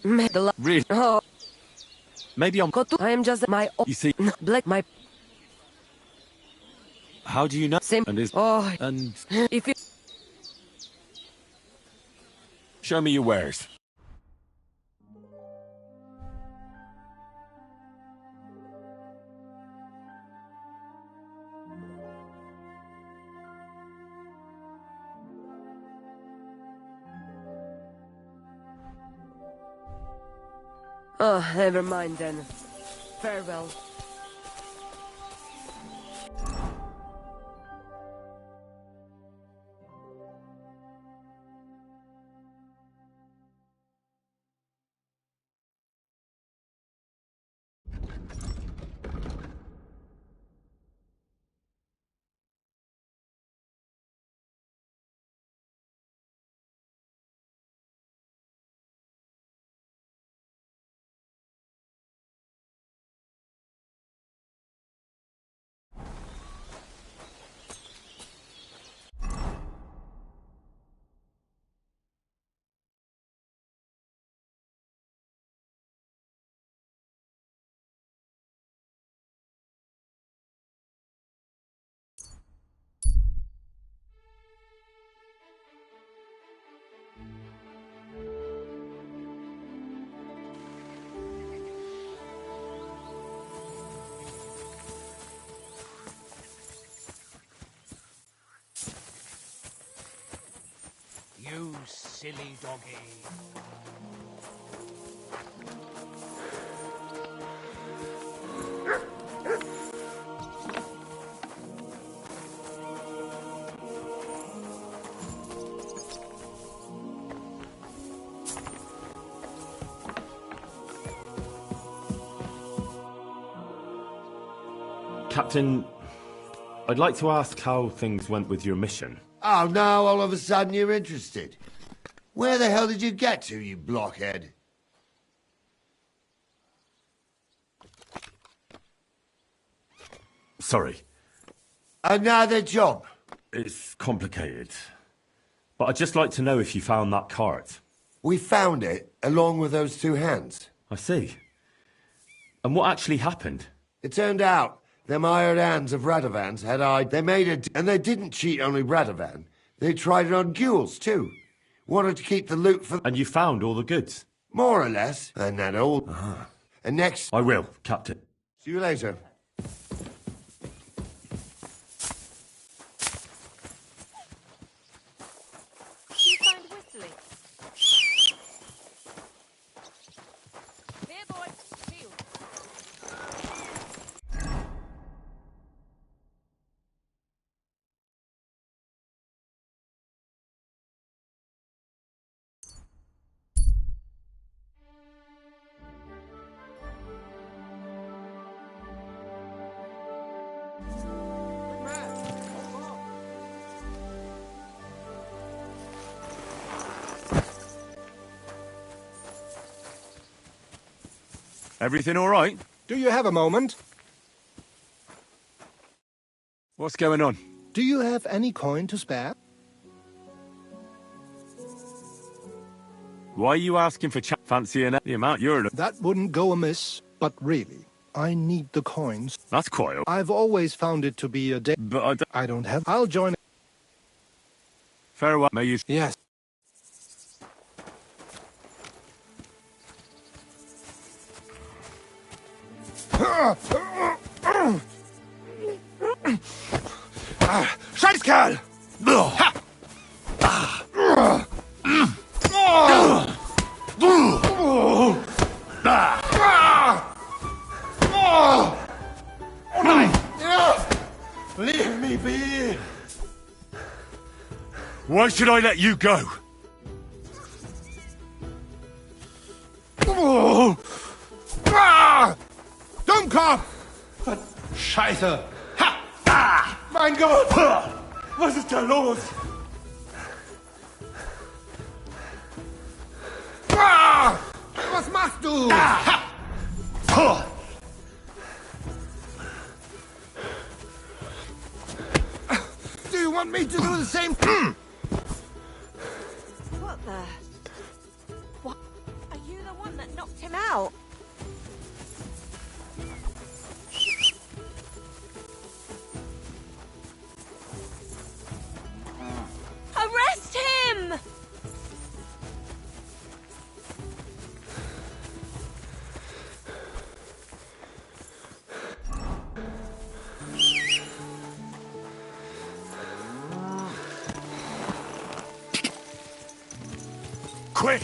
Really? Oh. Maybe I'm... I am just my... You see... Black my... How do you know? Same... And is... Oh. And... If you... Show me your wares. Oh, never mind then. Farewell. You silly doggy. Captain, I'd like to ask how things went with your mission. Oh, now all of a sudden you're interested. Where the hell did you get to, you blockhead? Sorry. Another job. It's complicated. But I'd just like to know if you found that cart. We found it, along with those two hands. I see. And what actually happened? It turned out them hired hands of Radovans had eyed. They made it, and they didn't cheat only Radovan. They tried it on Gules, too. Wanted to keep the loot for... And you found all the goods? More or less. And that all... And next... I will, Captain. See you later. Do you find whistling? Here, boy. Shield. Everything all right? Do you have a moment? What's going on? Do you have any coin to spare? Why are you asking for fancying the amount you're... That wouldn't go amiss, but really, I need the coins. That's quite... I've always found it to be a day. But I don't have... I'll join... Farewell. May you... Yes. Scheißkerl! Oh nein! Leave me be! Why should I let you go? Dummkopf! Scheiße! Ha! Ah! Mein Gott! Was ist da los? Ah! Was machst du? Ah! Ha! Do you want me to do the same? What the? What? Are you the one? out. Arrest him! Quick!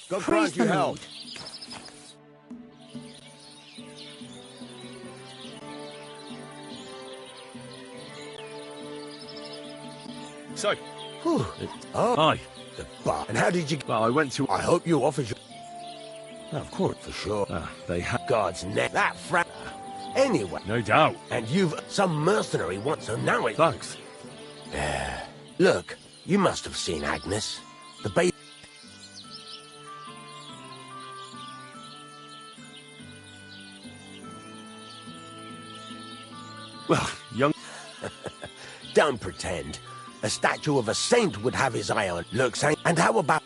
God Praise grant you the health. So, Whew. Oh, aye. the bar. And how did you... Well, I went to... I hope you offered your... of course. For sure. They had... God's neck. That fra... Anyway. No doubt. And you've... Some mercenary once, so now it... Thanks. Look, you must have seen Agnes. The baby... Well, young... Don't pretend. A statue of a saint would have his eye on. Look, saint. And how about...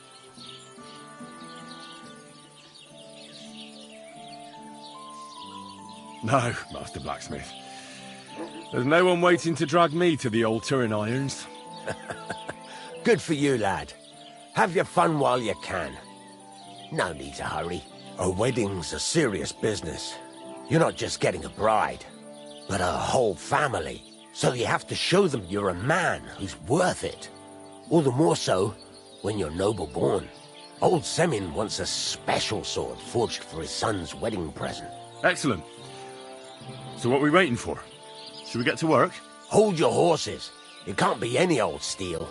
No, Master Blacksmith. There's no one waiting to drag me to the altar in irons. Good for you, lad. Have your fun while you can. No need to hurry. A wedding's a serious business. You're not just getting a bride, but a whole family. So you have to show them you're a man who's worth it. All the more so when you're noble born. Old Semin wants a special sword forged for his son's wedding present. Excellent. So what are we waiting for? Should we get to work? Hold your horses. It can't be any old steel.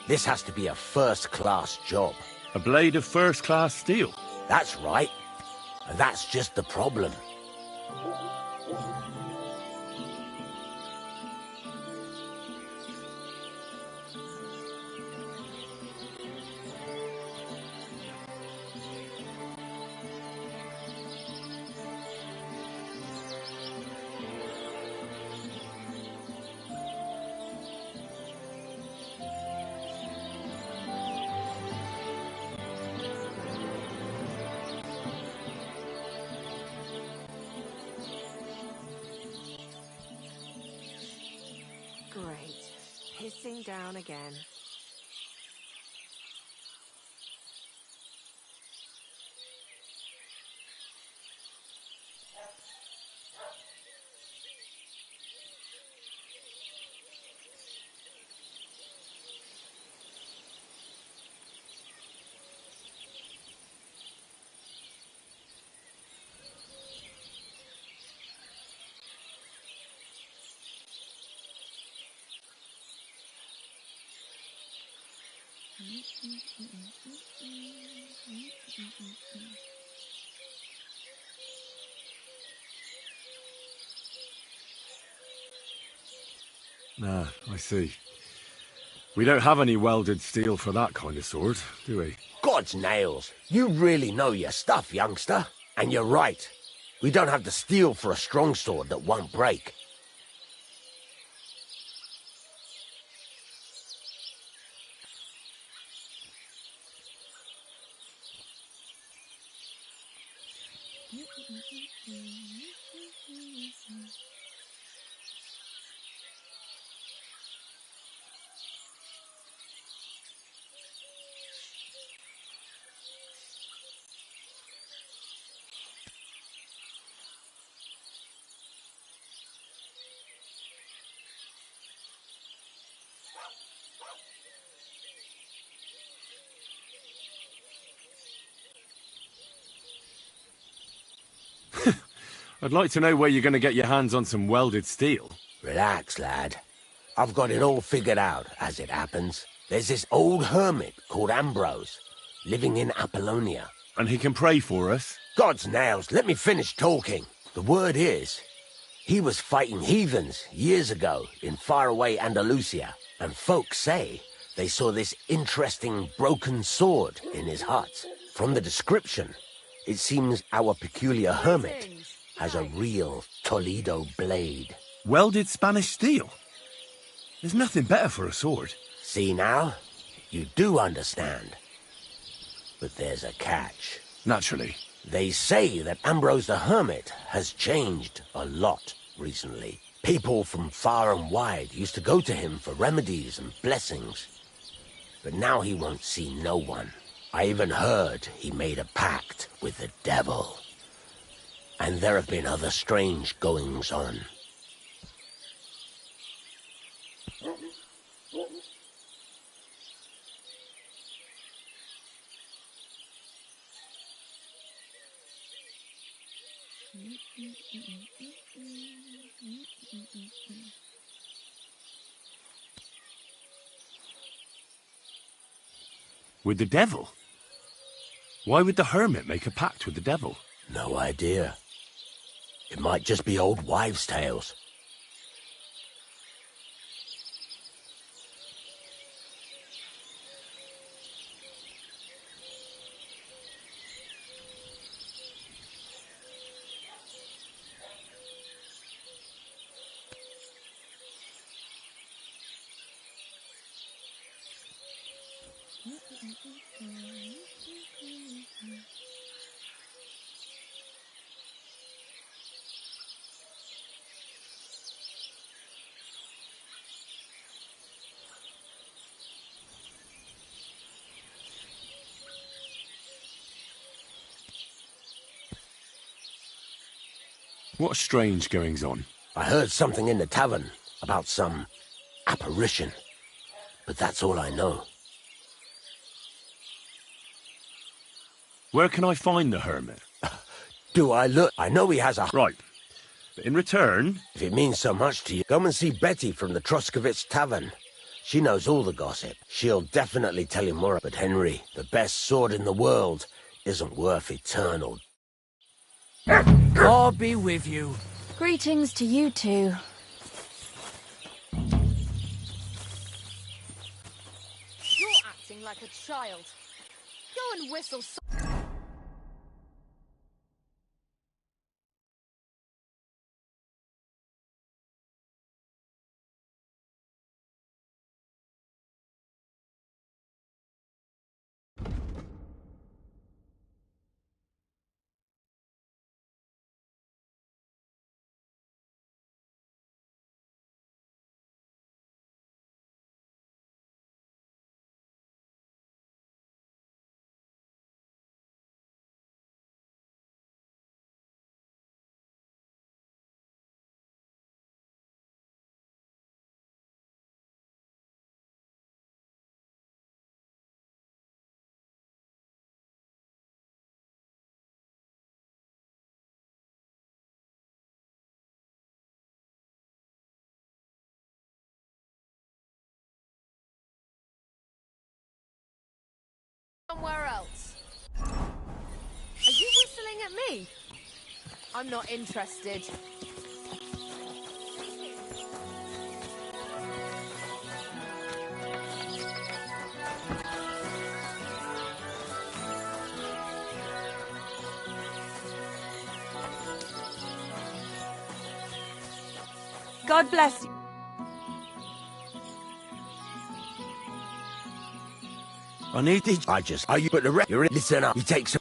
This has to be a first-class job. A blade of first-class steel. That's right. And that's just the problem. Great. Pissing down again. Ah, I see. We don't have any welded steel for that kind of sword, do we? God's nails, you really know your stuff, youngster. And you're right. We don't have the steel for a strong sword that won't break. I'd like to know where you're going to get your hands on some welded steel. Relax, lad. I've got it all figured out, as it happens. There's this old hermit called Ambrose, living in Apollonia. And he can pray for us? God's nails, let me finish talking. The word is, he was fighting heathens years ago in faraway Andalusia, and folks say they saw this interesting broken sword in his hut. From the description, it seems our peculiar hermit has a real Toledo blade. Welded Spanish steel? There's nothing better for a sword. See now? You do understand. But there's a catch. Naturally. They say that Ambrose the Hermit has changed a lot recently. People from far and wide used to go to him for remedies and blessings. But now he won't see no one. I even heard he made a pact with the devil. And there have been other strange goings-on. With the devil? Why would the hermit make a pact with the devil? No idea. It might just be old wives' tales. What strange goings-on? I heard something in the tavern about some apparition, but that's all I know. Where can I find the hermit? Do I look? I know he has a... Right. But in return... If it means so much to you, come and see Betty from the Troskovitz Tavern. She knows all the gossip. She'll definitely tell you more. But Henry, the best sword in the world, isn't worth eternal. God be with you. Greetings to you too. You're acting like a child. Go and whistle. Somewhere else. Are you whistling at me? I'm not interested. God bless you. I need it. Are you but the rest? You're in. Listen up. He takes.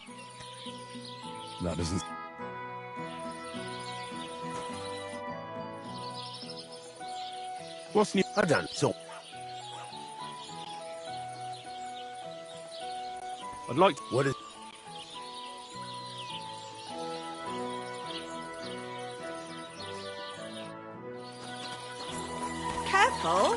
That doesn't... What's new? I don't. So I'd like to... what is? Careful.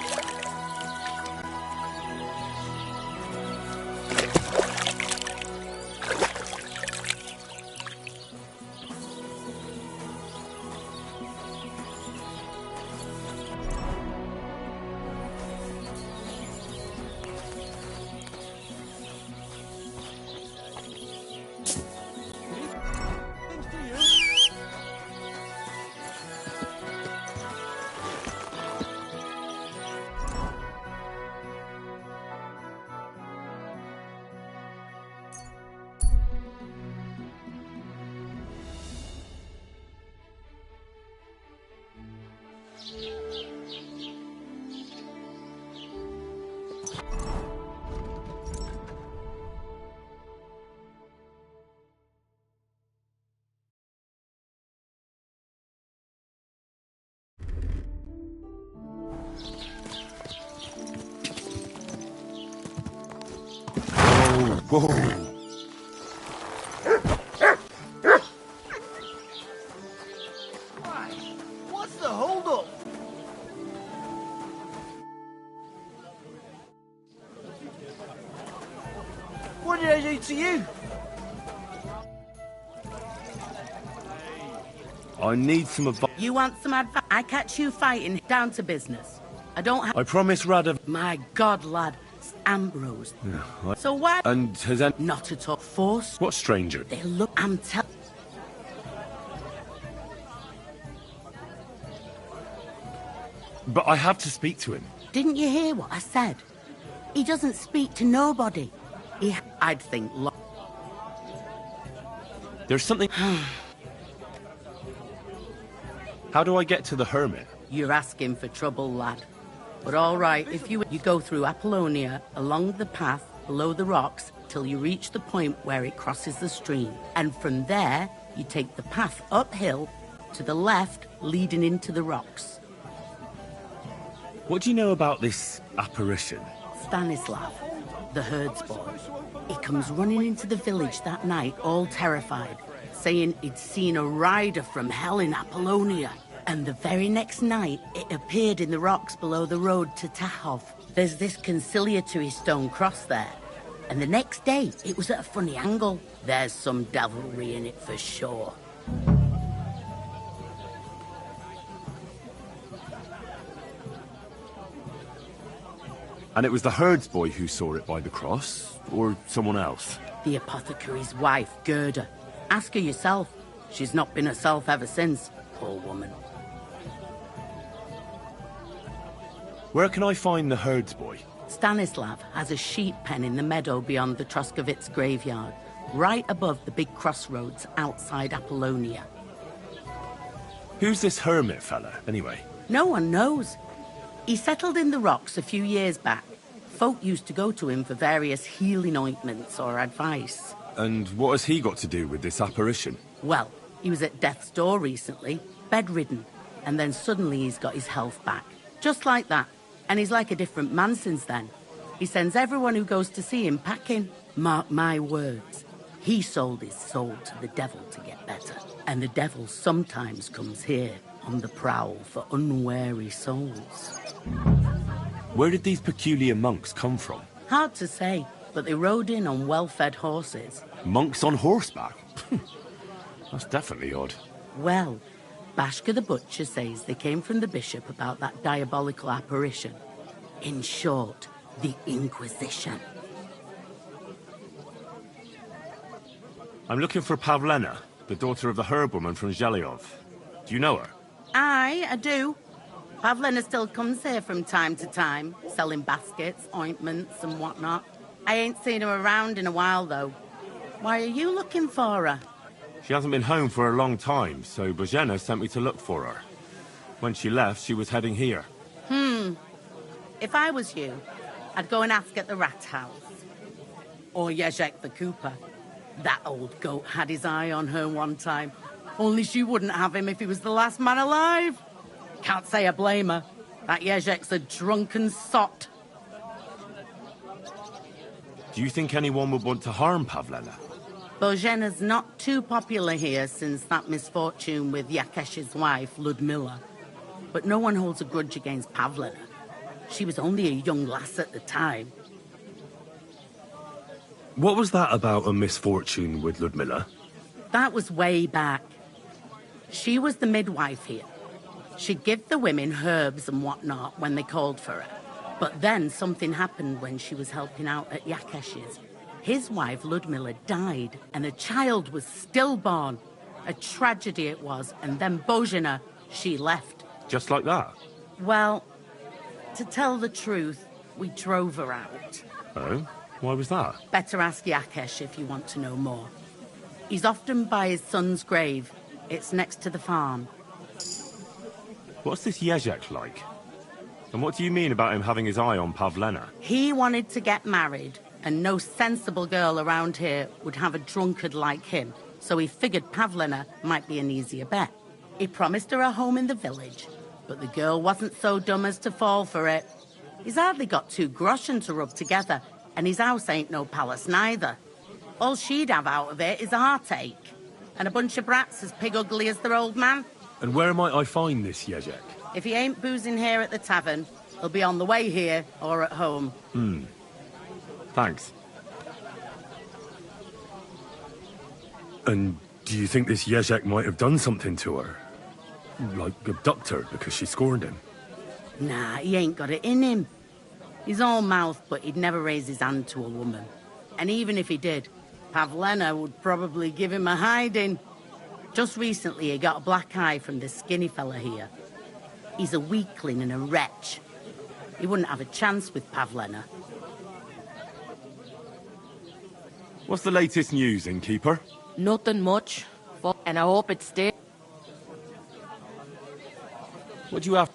Whoa. What's the hold-up? What did I do to you? I need some advice. You want some advice? I catch you fighting down to business. I don't have... I promise Radovan... My God, lad. It's Ambrose. Yeah, So why... And has any... Not at all. Force. What stranger? They look... I'm tell... But I have to speak to him. Didn't you hear what I said? He doesn't speak to nobody. I'd think... There's something... How do I get to the hermit? You're asking for trouble, lad. But all right, if you go through Apollonia, along the path, below the rocks, till you reach the point where it crosses the stream. And from there, you take the path uphill, to the left, leading into the rocks. What do you know about this apparition? Stanislav, the herds boy. He comes running into the village that night, all terrified, saying he'd seen a rider from hell in Apollonia. And the very next night, it appeared in the rocks below the road to Tahov. There's this conciliatory stone cross there. And the next day, it was at a funny angle. There's some devilry in it for sure. And it was the herds boy who saw it by the cross? Or someone else? The apothecary's wife, Gerda. Ask her yourself. She's not been herself ever since, poor woman. Where can I find the herds boy? Stanislav has a sheep pen in the meadow beyond the Troskovitz graveyard, right above the big crossroads outside Apollonia. Who's this hermit fella, anyway? No one knows. He settled in the rocks a few years back. Folk used to go to him for various healing ointments or advice. And what has he got to do with this apparition? Well, he was at death's door recently, bedridden, and then suddenly he's got his health back. Just like that. And he's like a different man since then. He sends everyone who goes to see him packing. Mark my words. He sold his soul to the devil to get better. And the devil sometimes comes here on the prowl for unwary souls. Where did these peculiar monks come from? Hard to say, but they rode in on well-fed horses. Monks on horseback? That's definitely odd. Well, Bashka the Butcher says they came from the bishop about that diabolical apparition. In short, the Inquisition. I'm looking for Pavlena, the daughter of the herbwoman from Zhelyov. Do you know her? Aye, I do. Pavlena still comes here from time to time, selling baskets, ointments and whatnot. I ain't seen her around in a while, though. Why are you looking for her? She hasn't been home for a long time, so Bozhena sent me to look for her. When she left, she was heading here. If I was you, I'd go and ask at the rat house. Or Yezhek the Cooper. That old goat had his eye on her one time. Only she wouldn't have him if he was the last man alive. Can't say I blame her. That Yezhek's a drunken sot. Do you think anyone would want to harm Pavlena? Bozhena's not too popular here since that misfortune with Yakesh's wife, Ludmilla. But no one holds a grudge against Pavlena. She was only a young lass at the time. What was that about a misfortune with Ludmilla? That was way back. She was the midwife here. She'd give the women herbs and whatnot when they called for her. But then something happened when she was helping out at Yakesh's. His wife, Ludmilla, died, and a child was stillborn. A tragedy it was, and then Bozhena, she left. Just like that? Well, to tell the truth, we drove her out. Oh? Why was that? Better ask Yakesh if you want to know more. He's often by his son's grave. It's next to the farm. What's this Yezhek like? And what do you mean about him having his eye on Pavlena? He wanted to get married, and no sensible girl around here would have a drunkard like him, so he figured Pavlena might be an easier bet. He promised her a home in the village, but the girl wasn't so dumb as to fall for it. He's hardly got 2 groschen to rub together, and his house ain't no palace neither. All she'd have out of it is a heartache, and a bunch of brats as pig ugly as their old man. And where might I find this Yezhek? If he ain't boozing here at the tavern, he'll be on the way here or at home. Thanks. And do you think this Yezhek might have done something to her? Like abduct her because she scorned him? Nah, he ain't got it in him. He's all mouth, but he'd never raise his hand to a woman. And even if he did, Pavlena would probably give him a hiding. Just recently, he got a black eye from this skinny fella here. He's a weakling and a wretch. He wouldn't have a chance with Pavlena. What's the latest news, innkeeper? Nothing much. And I hope it stays. What do you have?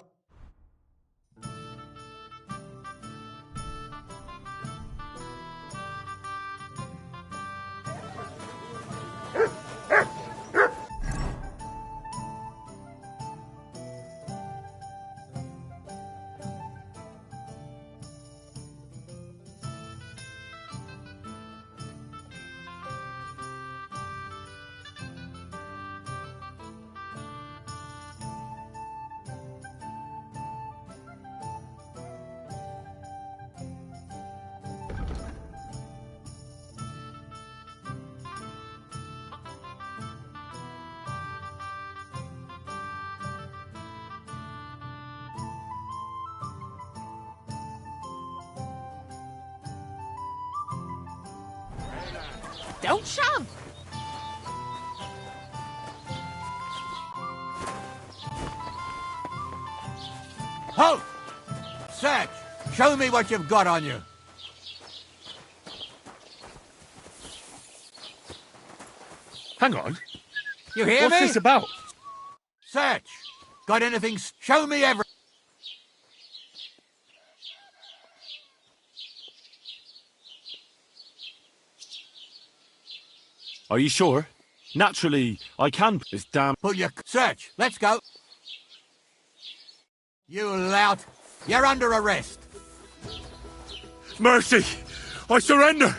Don't shove! Halt! Satch, show me what you've got on you. Hang on. You hear What's me? this about? Satch, got anything? Show me everything. Are you sure? Naturally, I can. This damn. Put your search. Let's go. You lout. You're under arrest. Mercy! I surrender!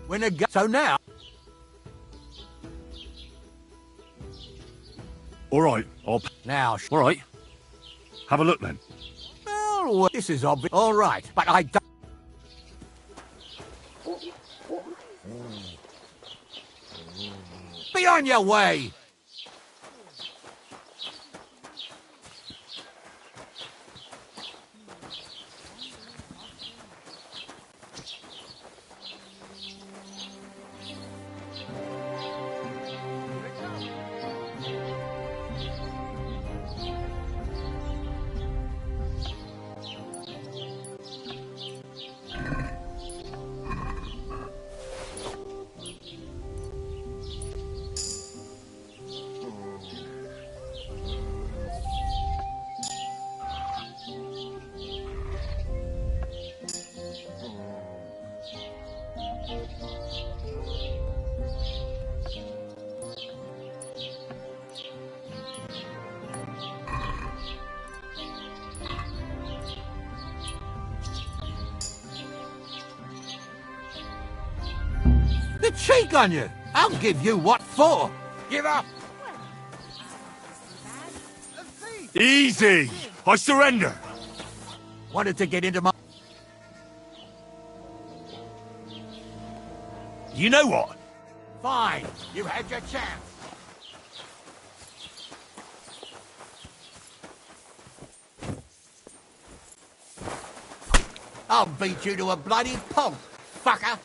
When the so now. All right, Now. All right. Have a look then. Well, this is obvious. All right, but I don't. Be on your way. cheek on you! I'll give you what for! Give up! Easy! I surrender! Wanted to get into my... You know what? Fine, you had your chance. I'll beat you to a bloody pulp, fucker!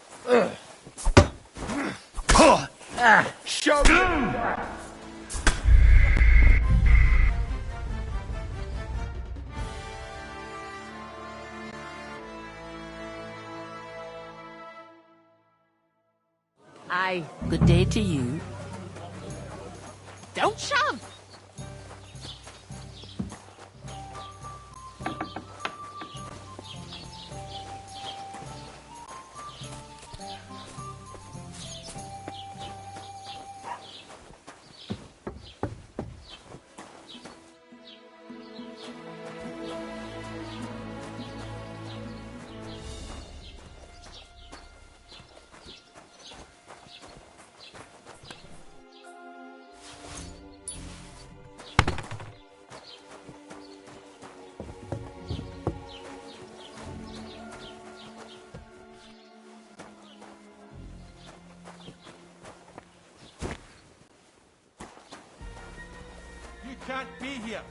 Show me! Aye, good day to you. Don't shove! You can't be here.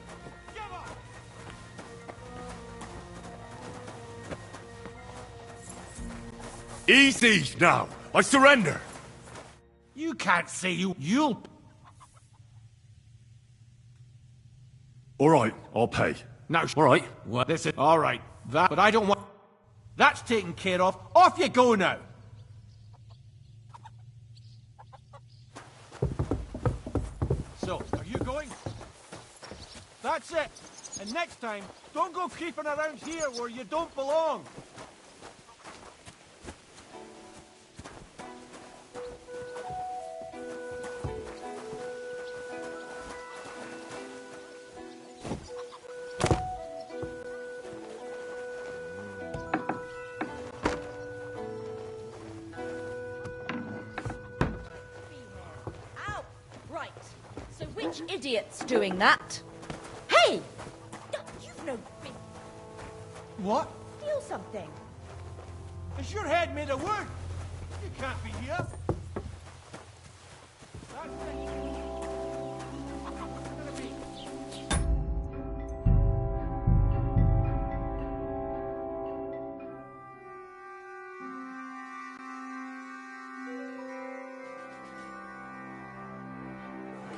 Easy now! I surrender! You can't see you'll... Alright, I'll pay. Now, Alright. what? Listen, all right, that, but I don't want... That's taken care of. Off you go now. So, are you going? That's it. And next time, don't go creeping around here where you don't belong. Right. So which idiot's doing that? Hey! You've no... What? Feel something. Is your head made of wood? You can't be here. That's it. What's it gonna be?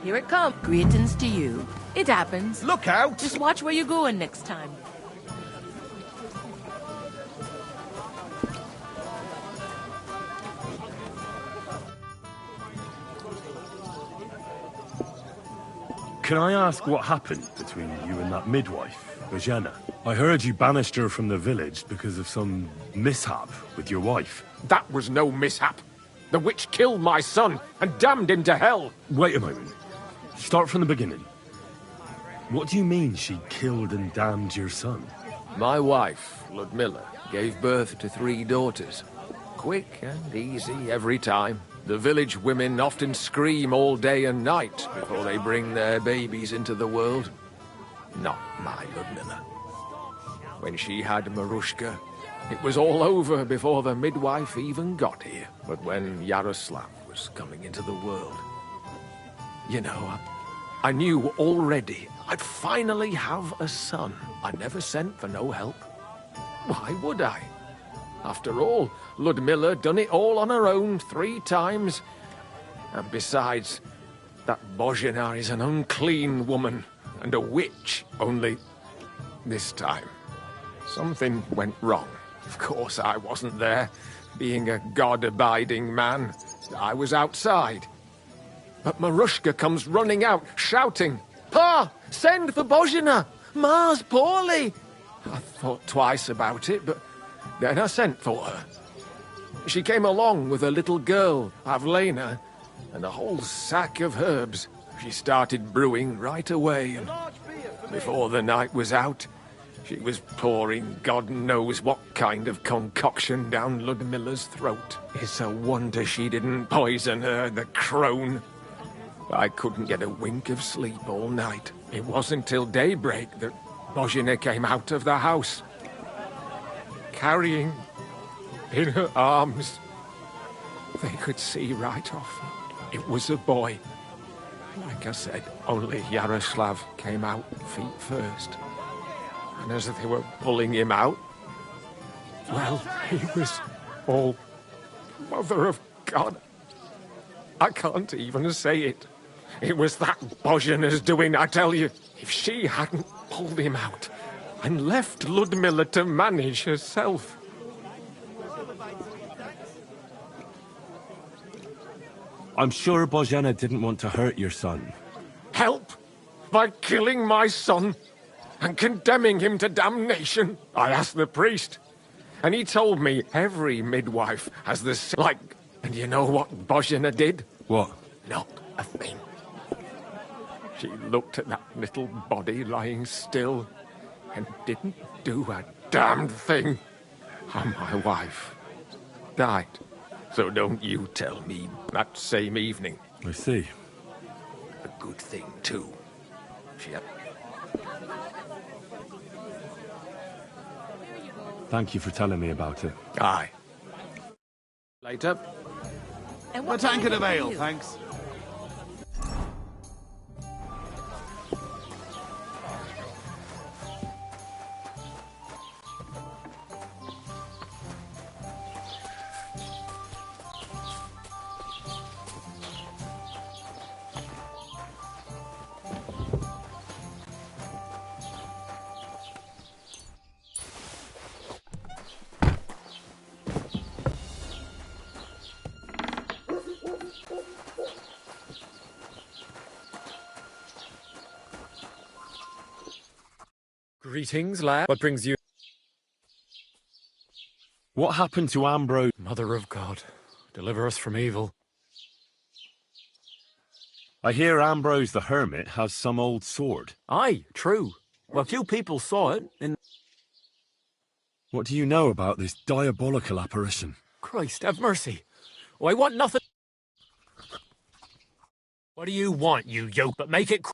Here it comes. Greetings to you. It happens. Look out! Just watch where you're going next time. Can I ask what happened between you and that midwife, Bojena? I heard you banished her from the village because of some mishap with your wife. That was no mishap. The witch killed my son and damned him to hell. Wait a moment. Start from the beginning. What do you mean she killed and damned your son? My wife, Ludmilla, gave birth to 3 daughters. Quick and easy every time. The village women often scream all day and night before they bring their babies into the world. Not my Ludmilla. When she had Marushka, it was all over before the midwife even got here. But when Yaroslav was coming into the world, you know, I knew already I'd finally have a son. I never sent for no help. Why would I? After all, Ludmilla done it all on her own 3 times. And besides, that Bozhena is an unclean woman and a witch, only this time something went wrong. Of course, I wasn't there. Being a God-abiding man, I was outside. But Marushka comes running out, shouting, "Pa! Send for Bozhena! Ma's poorly!" I thought twice about it, but then I sent for her. She came along with a little girl, Pavlena, and a whole sack of herbs. She started brewing right away, and before the night was out, She was pouring God knows what kind of concoction down Ludmilla's throat. It's a wonder she didn't poison her, the crone. I couldn't get a wink of sleep all night. It wasn't till daybreak that Bozhena came out of the house, carrying in her arms. They could see right off. It was a boy. Like I said, only Yaroslav came out feet first. And as they were pulling him out, well, he was all Mother of God. I can't even say it. It was that Bozhena's doing, I tell you. If she hadn't pulled him out and left Ludmilla to manage herself. I'm sure Bozhena didn't want to hurt your son. Help? By killing my son and condemning him to damnation? I asked the priest, and he told me every midwife has the like. And you know what Bozhena did? What? Not a thing. She looked at that little body lying still and didn't do a damned thing. And my wife died. So don't you tell me that same evening. I see. A good thing, too. She had... Thank you for telling me about it. Aye. Later. A tankard of ale, thanks. Greetings, lad. What brings you? What happened to Ambrose? Mother of God, deliver us from evil. I hear Ambrose the Hermit has some old sword. Aye, true. Well, few people saw it in... What do you know about this diabolical apparition? Christ, have mercy. Oh, I want nothing... What do you want, you yoke? But make it...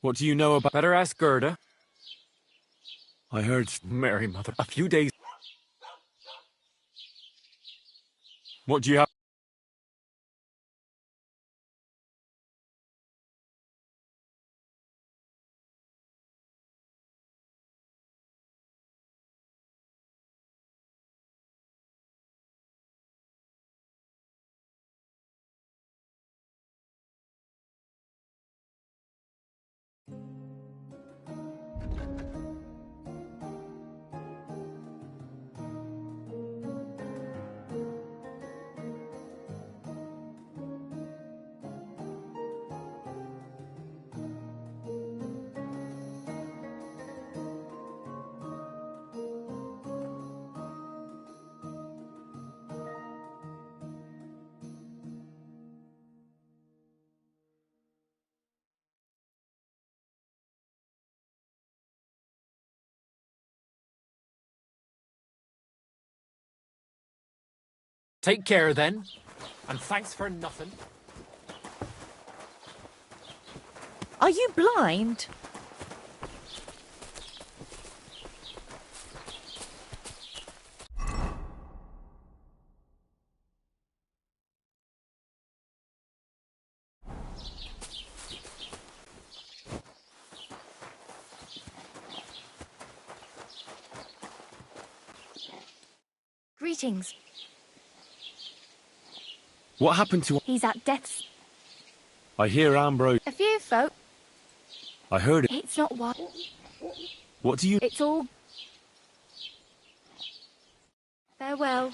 What do you know about... Better ask Gerda. I heard... Mary, Mother, a few days... What do you have... Take care, then. And thanks for nothing. Are you blind? Greetings. What happened to... He's at death's... I hear Ambrose... A few folk... I heard it. It's not what... What do you... It's all... Farewell.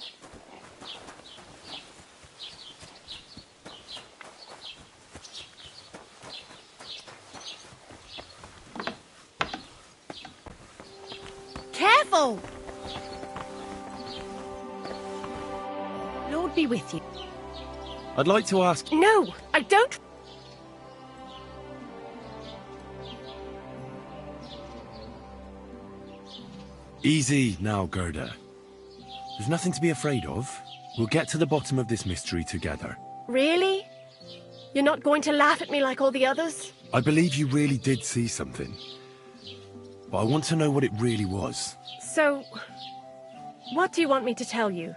Careful! Lord be with you. I'd like to ask... No, I don't... Easy now, Gerda. There's nothing to be afraid of. We'll get to the bottom of this mystery together. Really? You're not going to laugh at me like all the others? I believe you really did see something. But I want to know what it really was. So, what do you want me to tell you?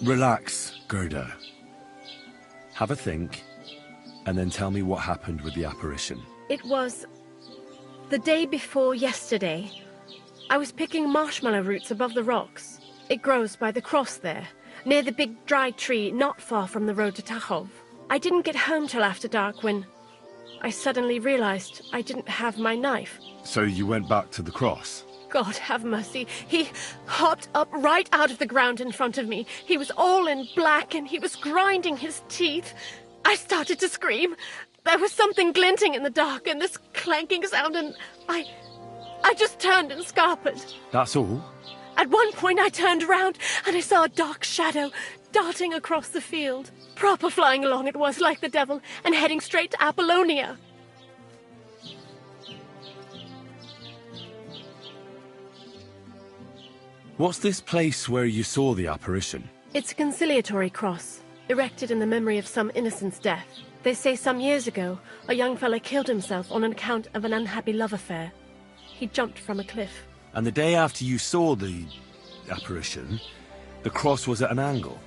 Relax, Gerda. Have a think, and then tell me what happened with the apparition. It was the day before yesterday. I was picking marshmallow roots above the rocks. It grows by the cross there, near the big dry tree not far from the road to Tachov. I didn't get home till after dark when I suddenly realized I didn't have my knife. So you went back to the cross? God have mercy. He hopped up right out of the ground in front of me. He was all in black and he was grinding his teeth. I started to scream. There was something glinting in the dark and this clanking sound, and I just turned and scarpered. That's all? At one point I turned around and I saw a dark shadow darting across the field. Proper flying along it was, like the devil, and heading straight to Apollonia. What's this place where you saw the apparition? It's a conciliatory cross, erected in the memory of some innocent's death. They say some years ago, a young fella killed himself on account of an unhappy love affair. He jumped from a cliff. And the day after you saw the apparition, the cross was at an angle?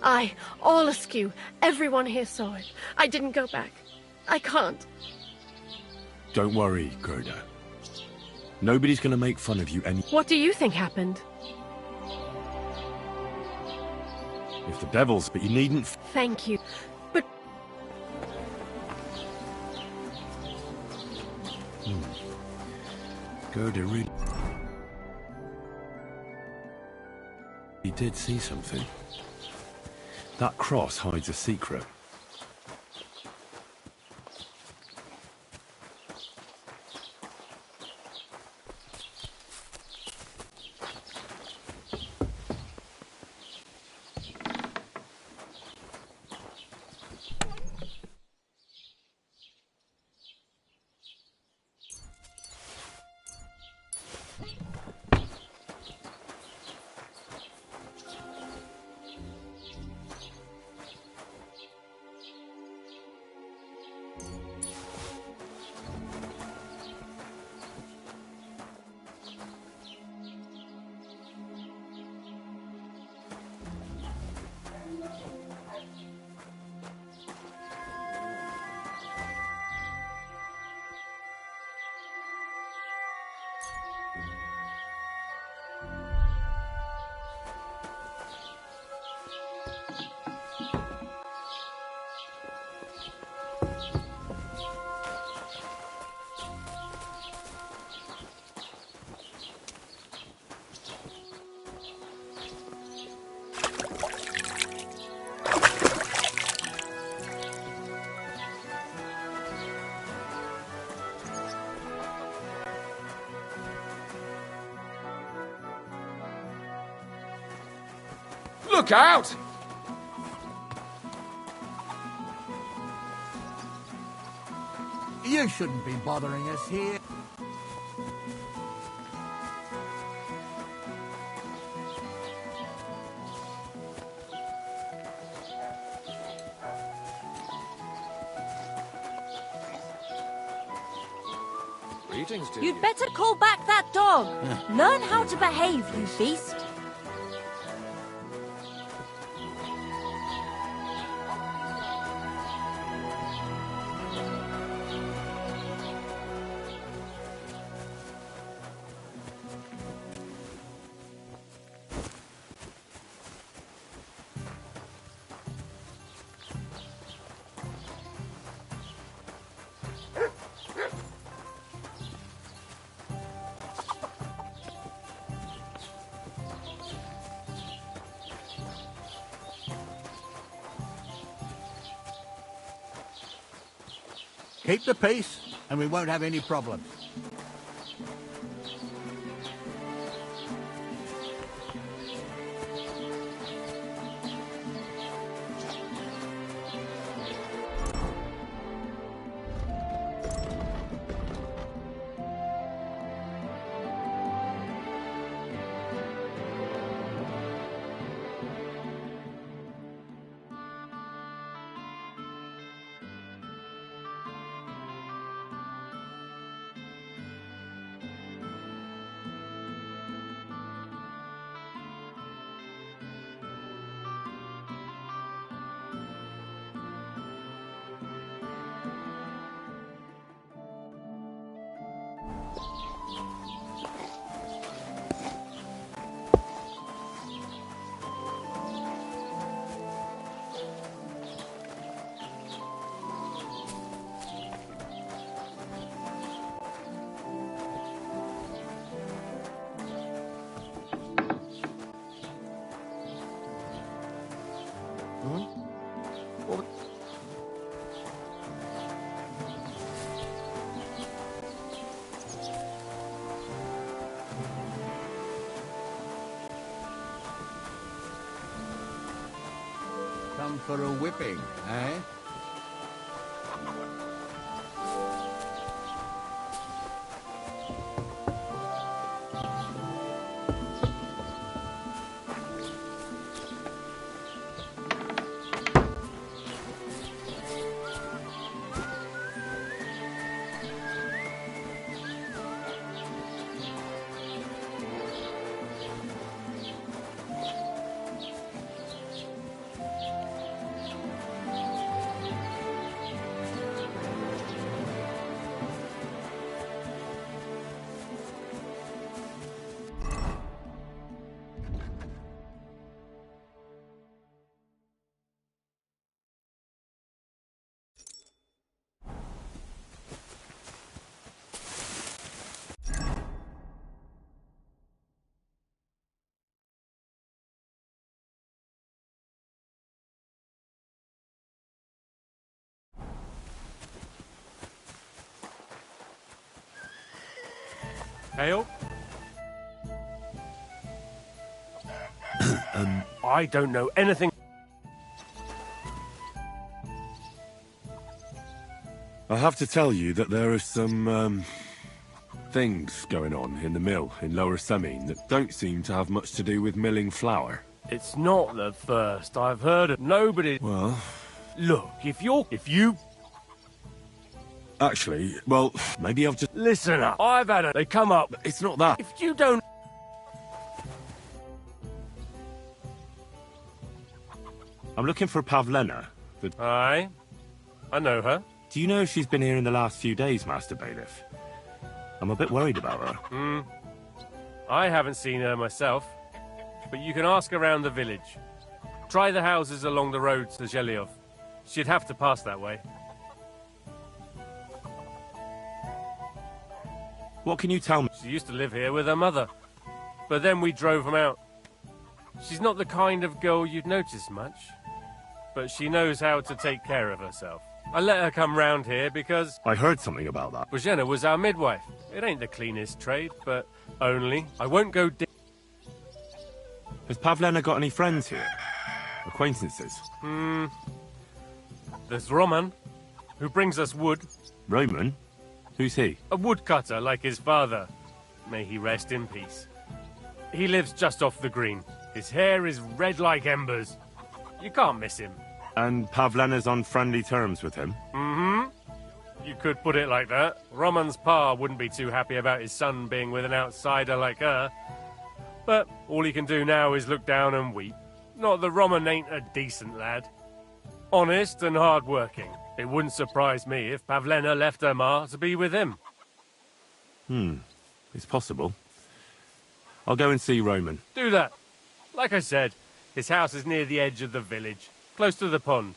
Aye, all askew. Everyone here saw it. I didn't go back. I can't. Don't worry, Gerda. Nobody's gonna make fun of you any— What do you think happened? If the devil's, but you needn't— Thank you. But... Gerda really— He did see something. That cross hides a secret. Look out! You shouldn't be bothering us here. Greetings to You'd better call back that dog. Learn how to behave, you beast. Keep the peace, and we won't have any problems. for a whipping, eh? Hail? I don't know anything. I have to tell you that there are some, things going on in the mill in Lower Semine that don't seem to have much to do with milling flour. It's not the first I've heard of. Nobody... Well... Look, if you... Actually, well, maybe I've just... Listen up. I've had it. They come up. It's not that. If you don't... I'm looking for Pavlena. Aye. I know her. Do you know if she's been here in the last few days, Master Bailiff? I'm a bit worried about her. I haven't seen her myself, but you can ask around the village. Try the houses along the road to Zhelyov. She'd have to pass that way. What can you tell me? She used to live here with her mother, but then we drove them out. She's not the kind of girl you'd notice much, but she knows how to take care of herself. I let her come round here because... I heard something about that. Bozhena was our midwife. It ain't the cleanest trade, but only. I won't go deep. Has Pavlena got any friends here? Acquaintances? There's Roman, who brings us wood. Roman? Who's he? A woodcutter like his father. May he rest in peace. He lives just off the green. His hair is red like embers. You can't miss him. And Pavlena's on friendly terms with him? You could put it like that. Roman's pa wouldn't be too happy about his son being with an outsider like her. But all he can do now is look down and weep. Not that Roman ain't a decent lad. Honest and hard-working. It wouldn't surprise me if Pavlena left her ma to be with him. It's possible. I'll go and see Roman. Do that. Like I said, his house is near the edge of the village, close to the pond.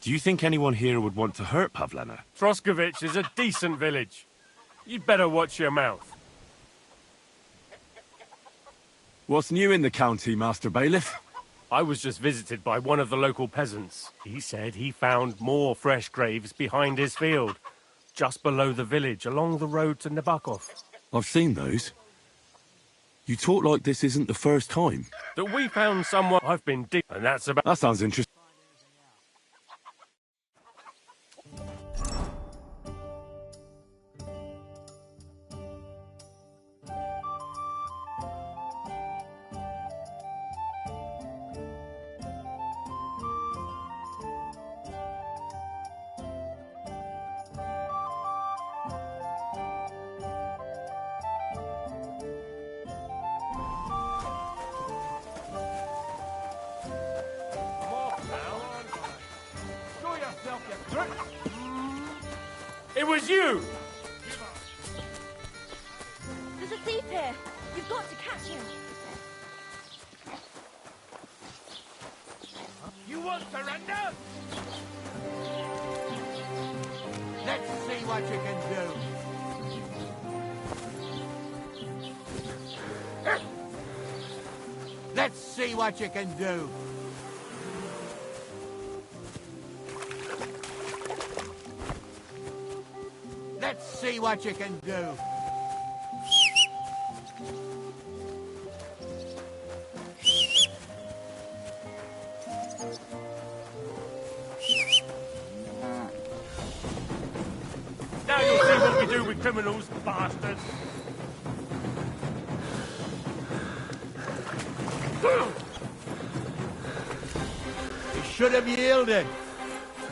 Do you think anyone here would want to hurt Pavlena? Troskovich is a decent village. You'd better watch your mouth. What's new in the county, Master Bailiff? I was just visited by one of the local peasants. He said he found more fresh graves behind his field, just below the village, along the road to Nabokov. I've seen those. You talk like this isn't the first time. That we found someone I've been deep, and that's about... That sounds interesting. It was you! There's a thief here. You've got to catch him. You won't surrender? Let's see what you can do. Let's see what you can do. Let's see what you can do. criminals, bastards! You should have yielded.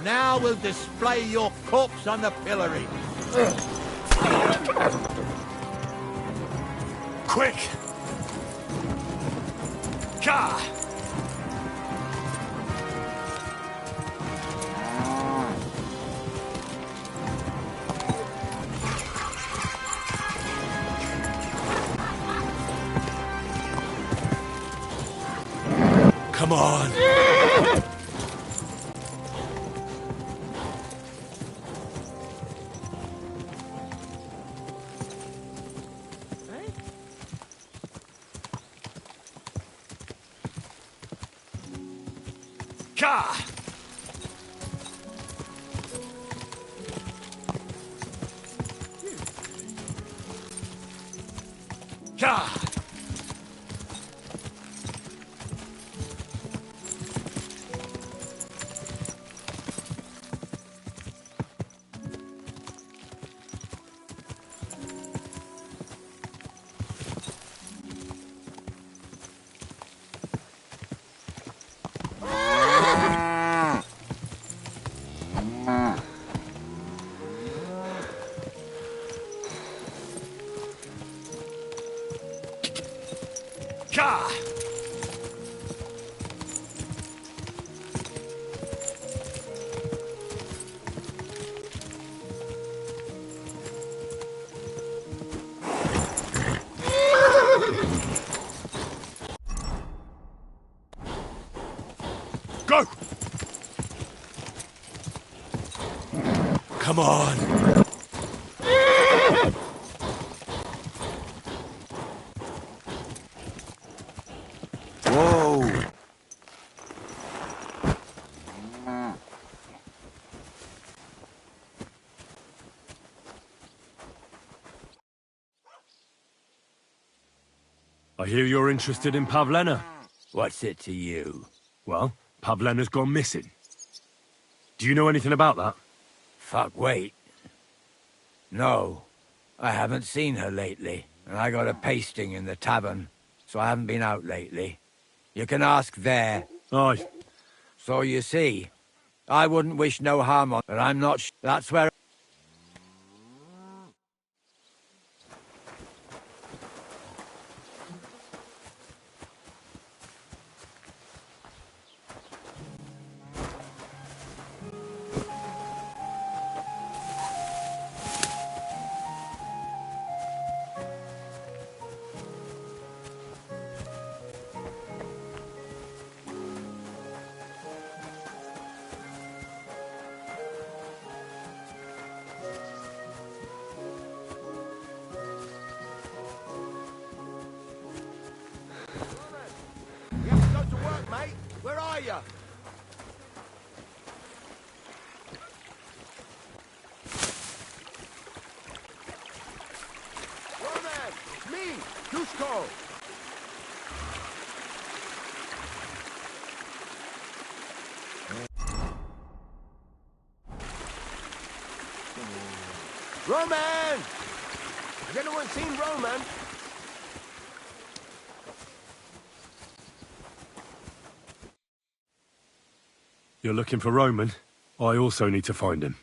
Now we'll display your corpse on the pillory. Quick! Ka! Come on! Ka! Ka! Ka! Go! Come on! Whoa! I hear you're interested in Pavlena. What's it to you? Well, Pavlena's gone missing. Do you know anything about that? Fuck, wait. No, I haven't seen her lately, and I got a pasting in the tavern, so I haven't been out lately. You can ask there. Aye. So you see, I wouldn't wish no harm on, but I'm not that's where... Mate, where are you? Roman, it's me, Dushko. Roman! Has anyone seen Roman? You're looking for Roman? I also need to find him.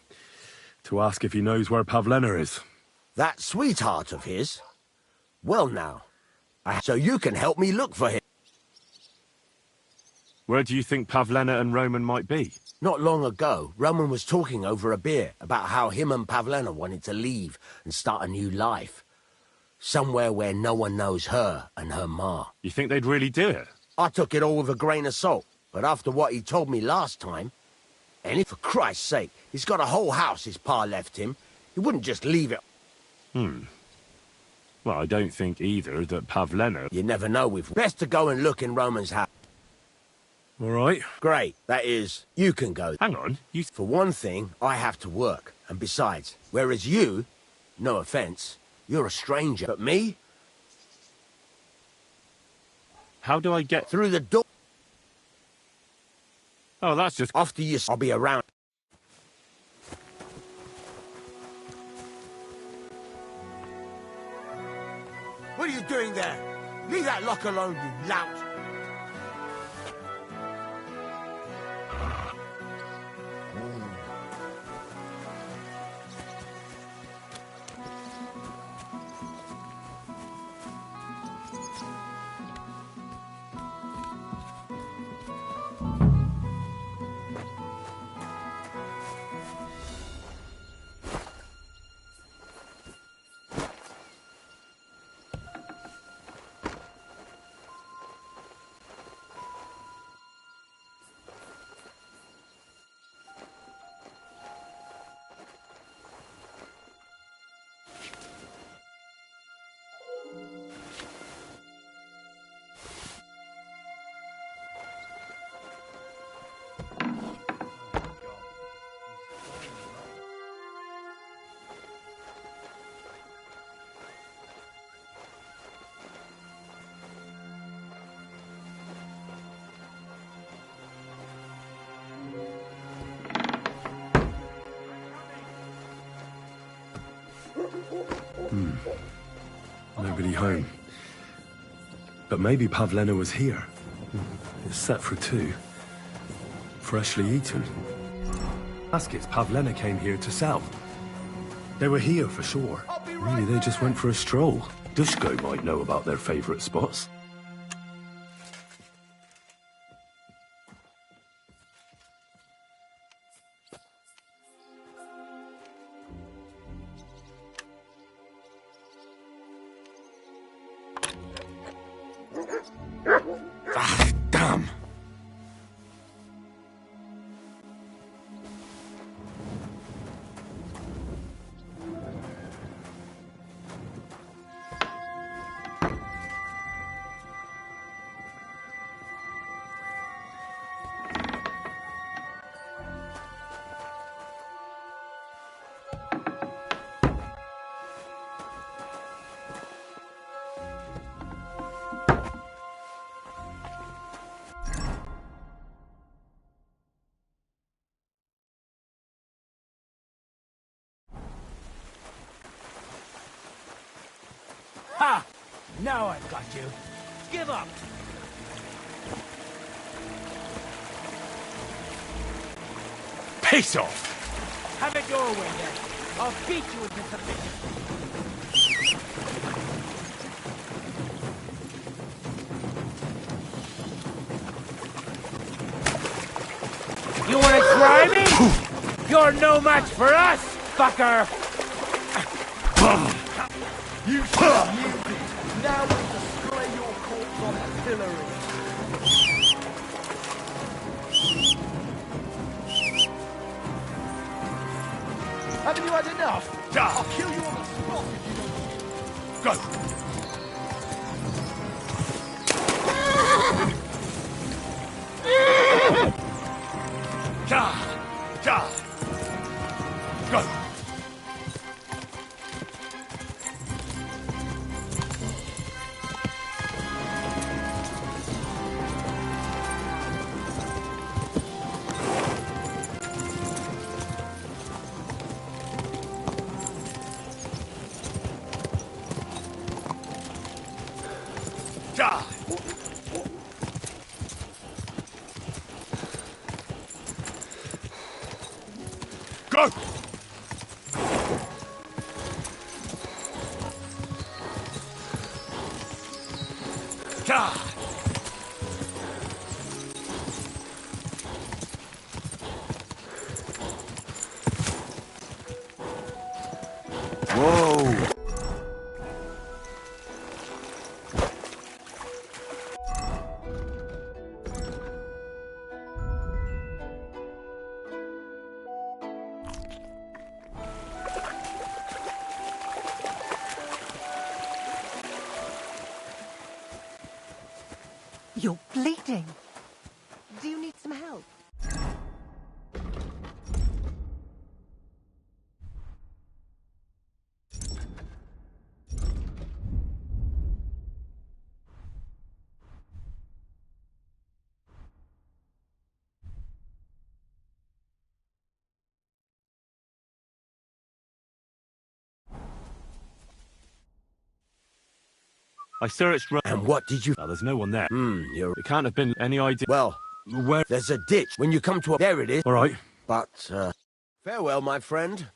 To ask if he knows where Pavlena is. That sweetheart of his? Well now, so you can help me look for him. Where do you think Pavlena and Roman might be? Not long ago, Roman was talking over a beer about how him and Pavlena wanted to leave and start a new life. Somewhere where no one knows her and her ma. You think they'd really do it? I took it all with a grain of salt, but after what he told me last time... And if, for Christ's sake, he's got a whole house his pa left him, he wouldn't just leave it. Well, I don't think either that Pavlena... You never know, we've... Best to go and look in Roman's house. All right. Great. That is, you can go. Hang on, you... For one thing, I have to work. And besides, whereas you, no offence, you're a stranger. But me? How do I get... Through the door. Oh, that's just... After you, I'll be around. What are you doing there? Leave that lock alone, you lout! Nobody home. But maybe Pavlena was here. It's set for 2. Freshly eaten. Baskets Pavlena came here to sell. They were here for sure. Maybe they just went for a stroll. Dushko might know about their favourite spots. Ah, damn! Ha! Now I've got you. Give up! Piss off! Have it your way then. I'll beat you into submission. You wanna try me? You're no match for us, fucker! You should have yielded. Now we display your corpse on the pillory. Haven't you had enough? I'll kill you on the spot if you don't. Go! Go! Go! Whoa! You're bleeding. Do you need some help? I searched... And what did you... Well, there's no one there. You're... It can't have been any idea... Well, where... There's a ditch. When you come to a... There it is. All right. But, farewell, my friend.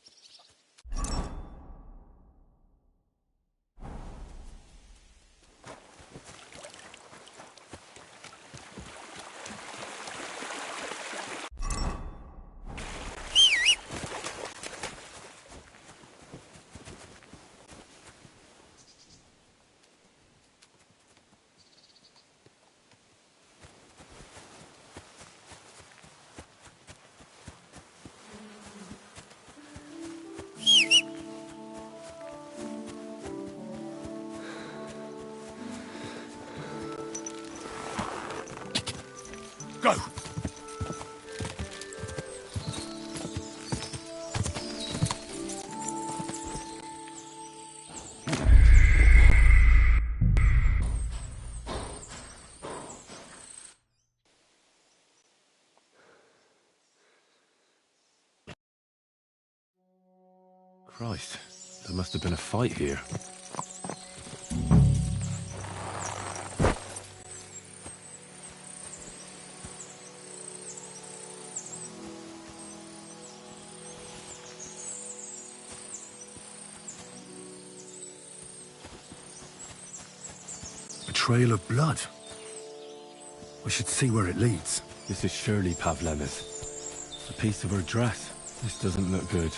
Go! Christ, there must have been a fight here. A trail of blood. We should see where it leads. This is surely Pavlena's. A piece of her dress. This doesn't look good.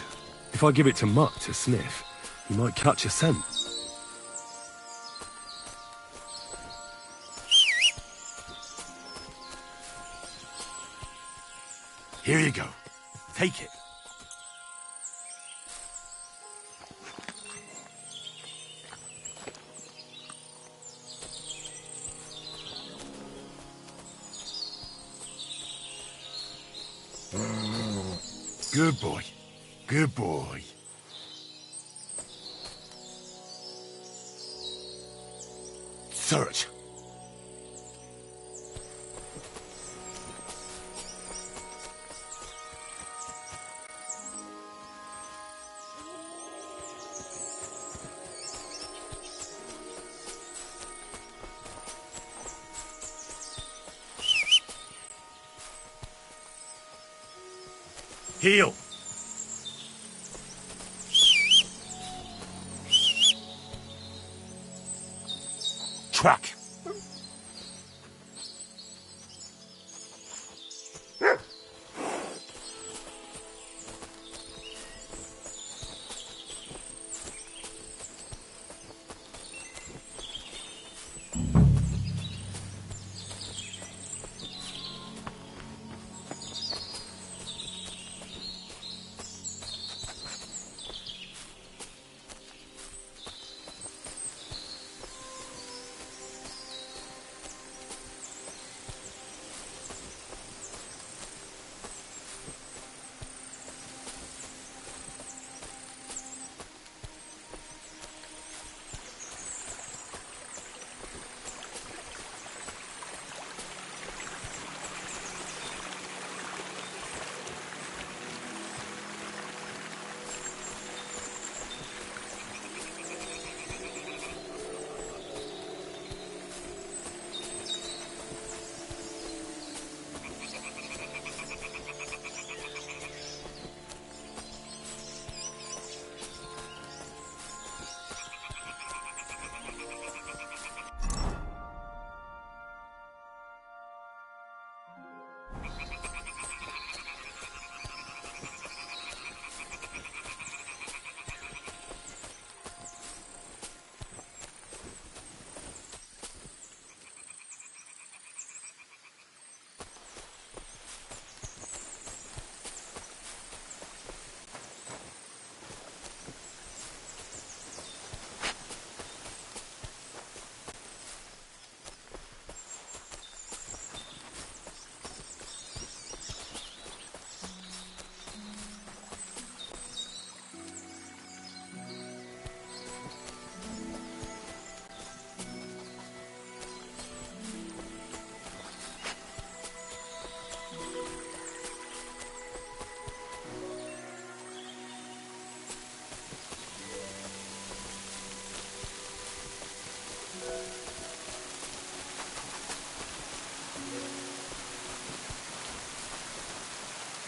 If I give it to Muck to sniff, he might catch a scent. Here you go. Take it. Good boy. Good boy. Search. Heal. Track.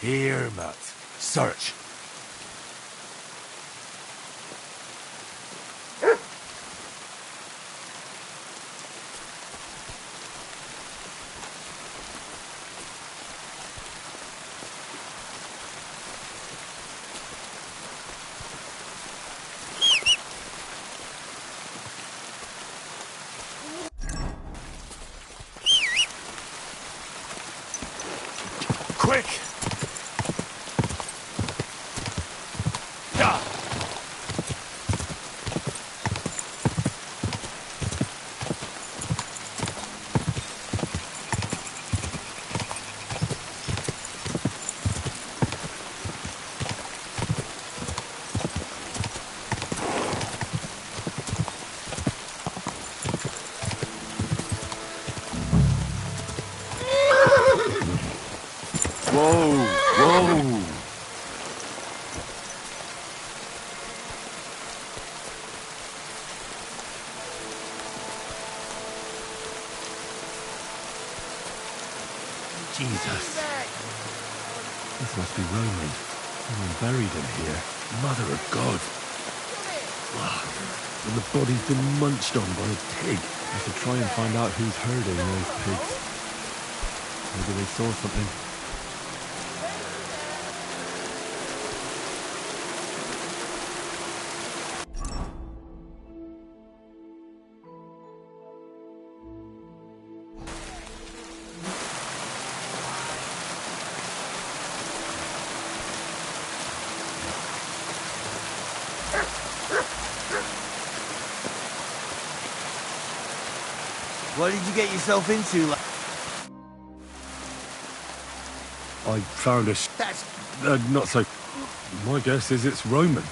Here, Matt. Search. Quick! Yeah. Whoa! Whoa! Jesus. This must be Roman. Someone buried him here. Mother of God. Ah, and the body's been munched on by a pig. I should try and find out who's herding those pigs. Maybe they saw something. What did you get yourself into? I found a That's... not so... My guess is it's Roman.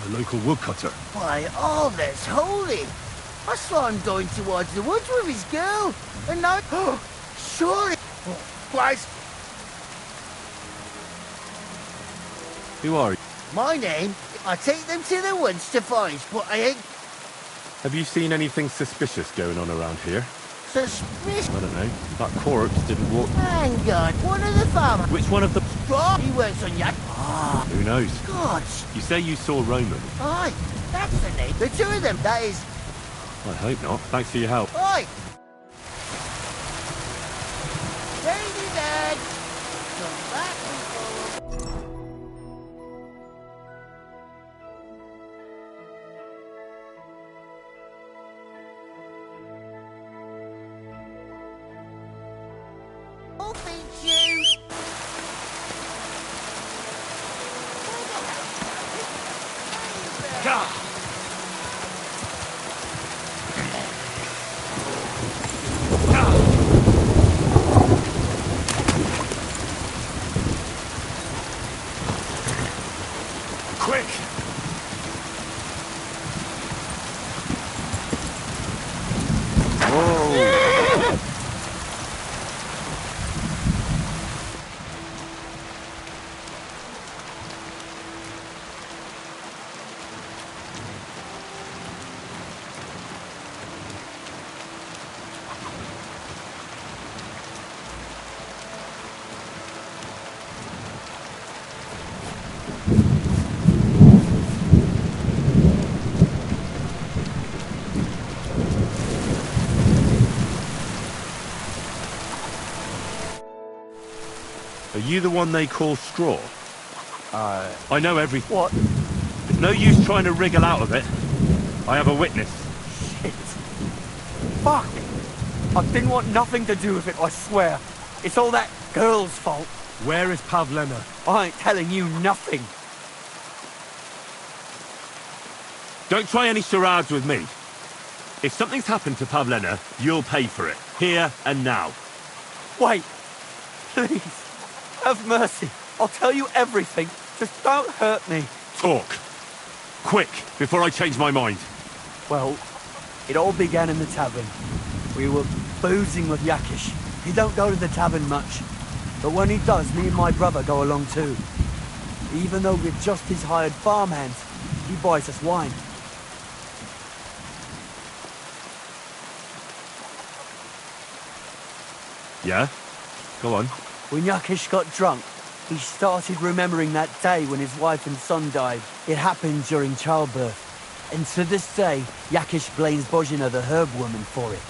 A local woodcutter. By all that's holy! I saw him going towards the woods with his girl, and now... surely... Christ! Who are you? My name? I take them to the woods to find, but I ain't Have you seen anything suspicious going on around here? suspicious. I don't know. That corpse didn't walk... Hang on, one of the farmers. Which one of the... Oh, he works on yak. Who knows? God. You say you saw Roman. Aye, that's the name. The two of them, that is. I hope not. Thanks for your help. Aye. Lady Dad. Come back before. I'll feed you. God! Quick! Whoa! Are you the one they call Straw? I know everything. What? There's no use trying to wriggle out of it. I have a witness. Shit. Fuck. I didn't want nothing to do with it, I swear. It's all that girl's fault. Where is Pavlena? I ain't telling you nothing. Don't try any charades with me. If something's happened to Pavlena, you'll pay for it. Here and now. Wait. Please. Have mercy. I'll tell you everything. Just don't hurt me. Talk. Quick, before I change my mind. Well, it all began in the tavern. We were boozing with Yakish. He don't go to the tavern much. But when he does, me and my brother go along too. Even though we're just his hired farmhands, he buys us wine. Yeah? Go on. When Yakish got drunk, He started remembering that day when his wife and son died. It happened during childbirth. And to this day, Yakish blames Bozhina, the herb woman, for it.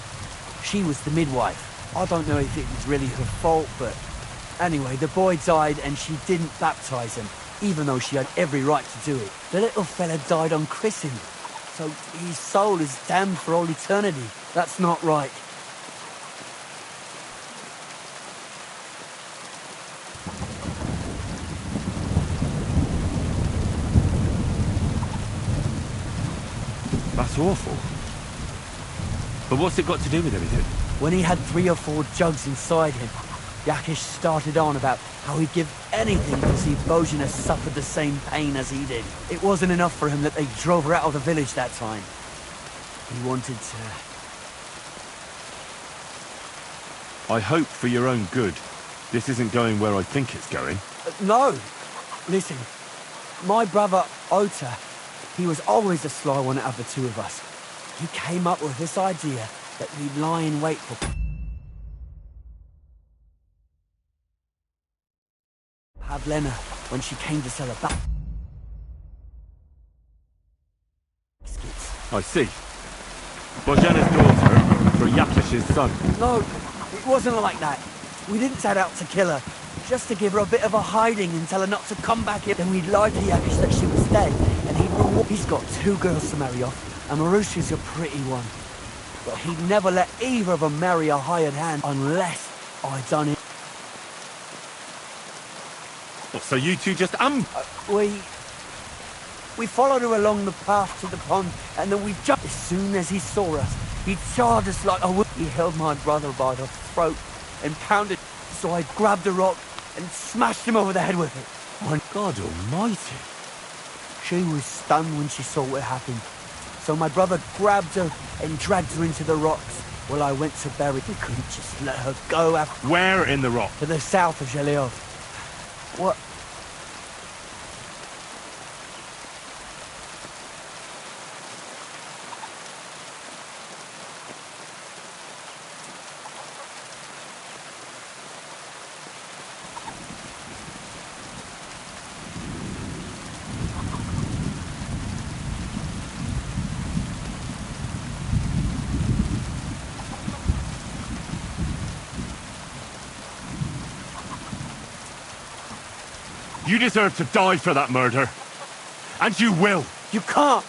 She was the midwife. I don't know if it was really her fault, but... Anyway, the boy died and she didn't baptize him, even though she had every right to do it. The little fella died on christening, so his soul is damned for all eternity. That's not right. That's awful. But what's it got to do with everything? When he had 3 or 4 jugs inside him, Yakish started on about how he'd give anything to see Bozhina suffer the same pain as he did. It wasn't enough for him that they drove her out of the village that time. He wanted to... I hope for your own good this isn't going where I think it's going. No! Listen, my brother Ota, he was always a sly one out of the two of us. He came up with this idea that we'd lie in wait for... Pavlena, when she came to sell her back. I see. Bozhina's daughter for Yakish's son. No, it wasn't like that. We didn't set out to kill her, just to give her a bit of a hiding and tell her not to come back here. Then we'd lied to Yakish that she was dead, and he's got 2 girls to marry off, and Marusha's a pretty one. But he'd never let either of them marry a hired hand unless I'd done it. What, so you two just We followed her along the path to the pond, and then we jumped. As soon as he saw us, he charged us like a whip. He held my brother by the throat and pounded, so I grabbed a rock and smashed him over the head with it. My God almighty. She was stunned when she saw what happened. So my brother grabbed her and dragged her into the rocks. Well, I went to bury her. We couldn't just let her go after... Where in the rock? To the south of Zheleov. What? You deserve to die for that murder. And you will. You can't.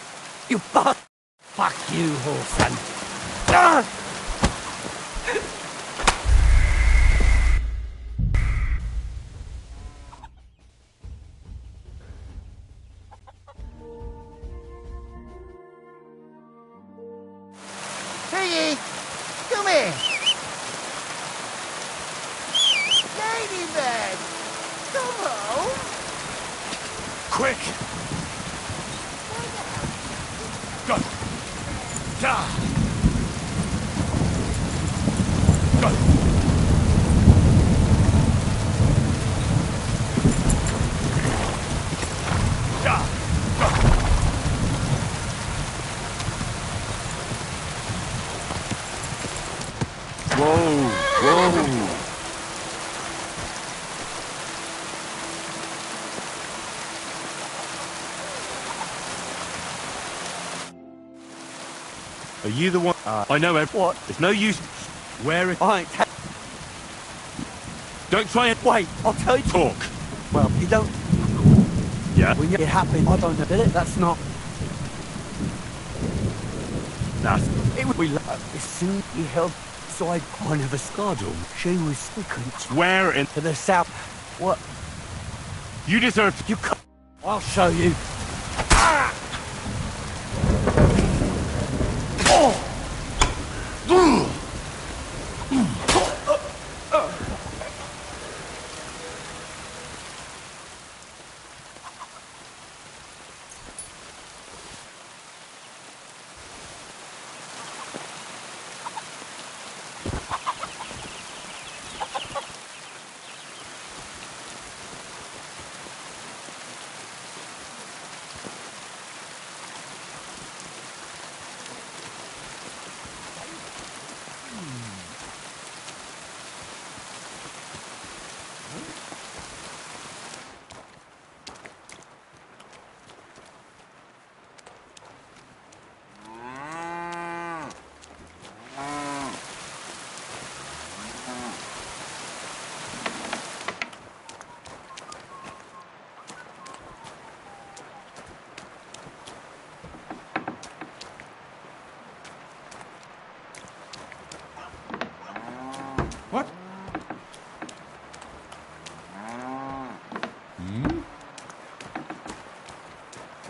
You fuck. Fuck you, Horsan. Ah! Hey, come here. Ladybird, come home. Quick! Go! Da! Go! Da! Go! Whoa! Whoa! Are you the one? I know what? It's no use. Where it? I don't try and wait. I'll tell you. Talk. Well, you don't. Yeah. When it happened, I don't know. Did it? That's not. That's. It was. As soon he held. So I never scarred him. She was. We couldn't. Where in? To the south. What? You deserve. You can't. I'll show you.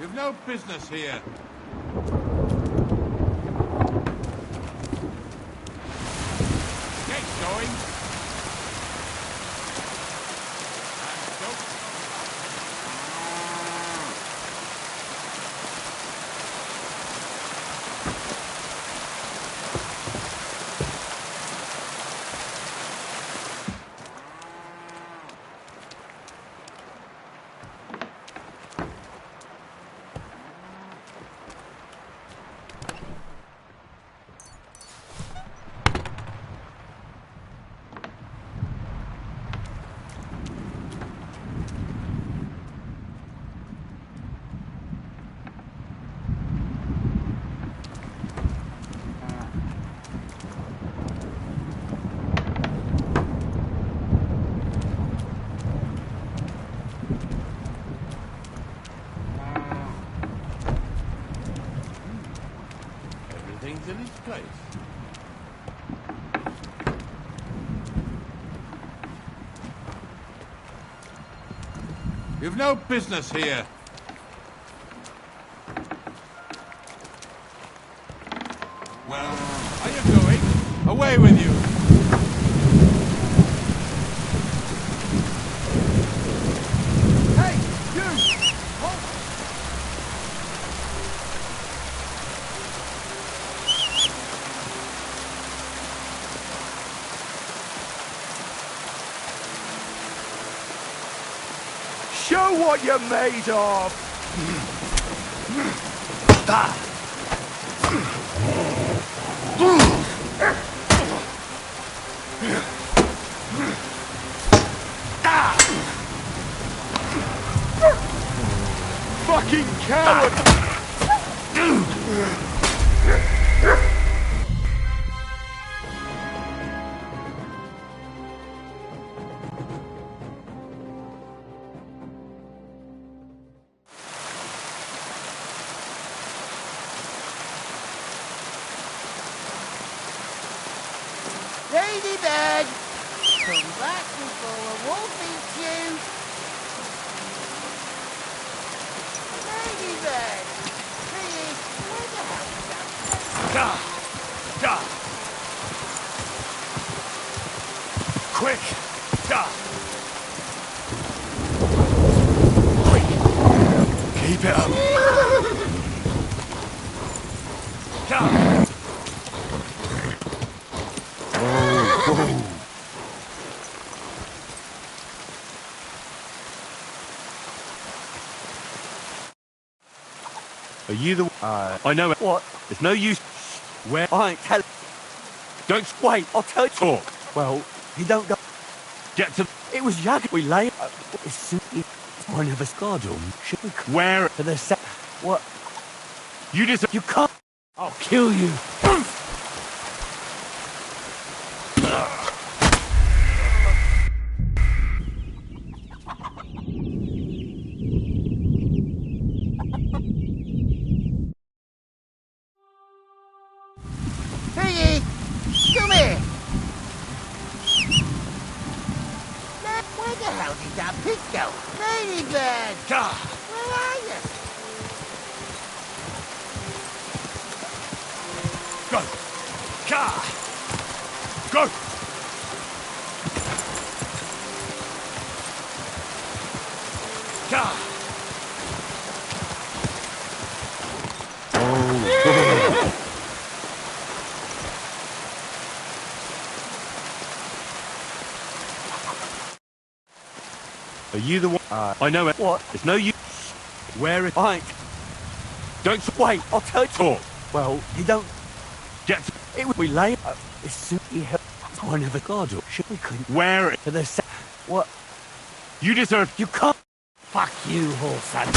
You've no business here. Get going. Everything's in its place. You've no business here. Well, are you going? Away with you! Hey, you! Halt! Show what you're made of! Fucking coward! Ladybird! Come back before a wolf eats you! Ladybird! Please, where the hell is that? Da! Da! Quick! Da! Keep it up. Da! Are you the... I know it. What? It's no use... Where... I ain't tell... Don't... Wait, I'll tell you. Talk. Well, he don't go... Get to... It was Jagger. We lay... It's simply... One of us guard room. Should we... Where... For the set... What? You just... You can't... I'll kill you. Piggy! Come here! Where the hell did that pig go? Ladybird! Da! Where are you? Go! Ka! Go! Ka! Are you the one... I know it. What? It's no use... Where it... I ain't... Don't... Wait, I'll tell you. Talk. Well, he don't... Get to... It was... We lay... It's simply... One of a guard room. Should we couldn't... Where it... For the set... What? You deserve... You can't... Fuck you, Horson.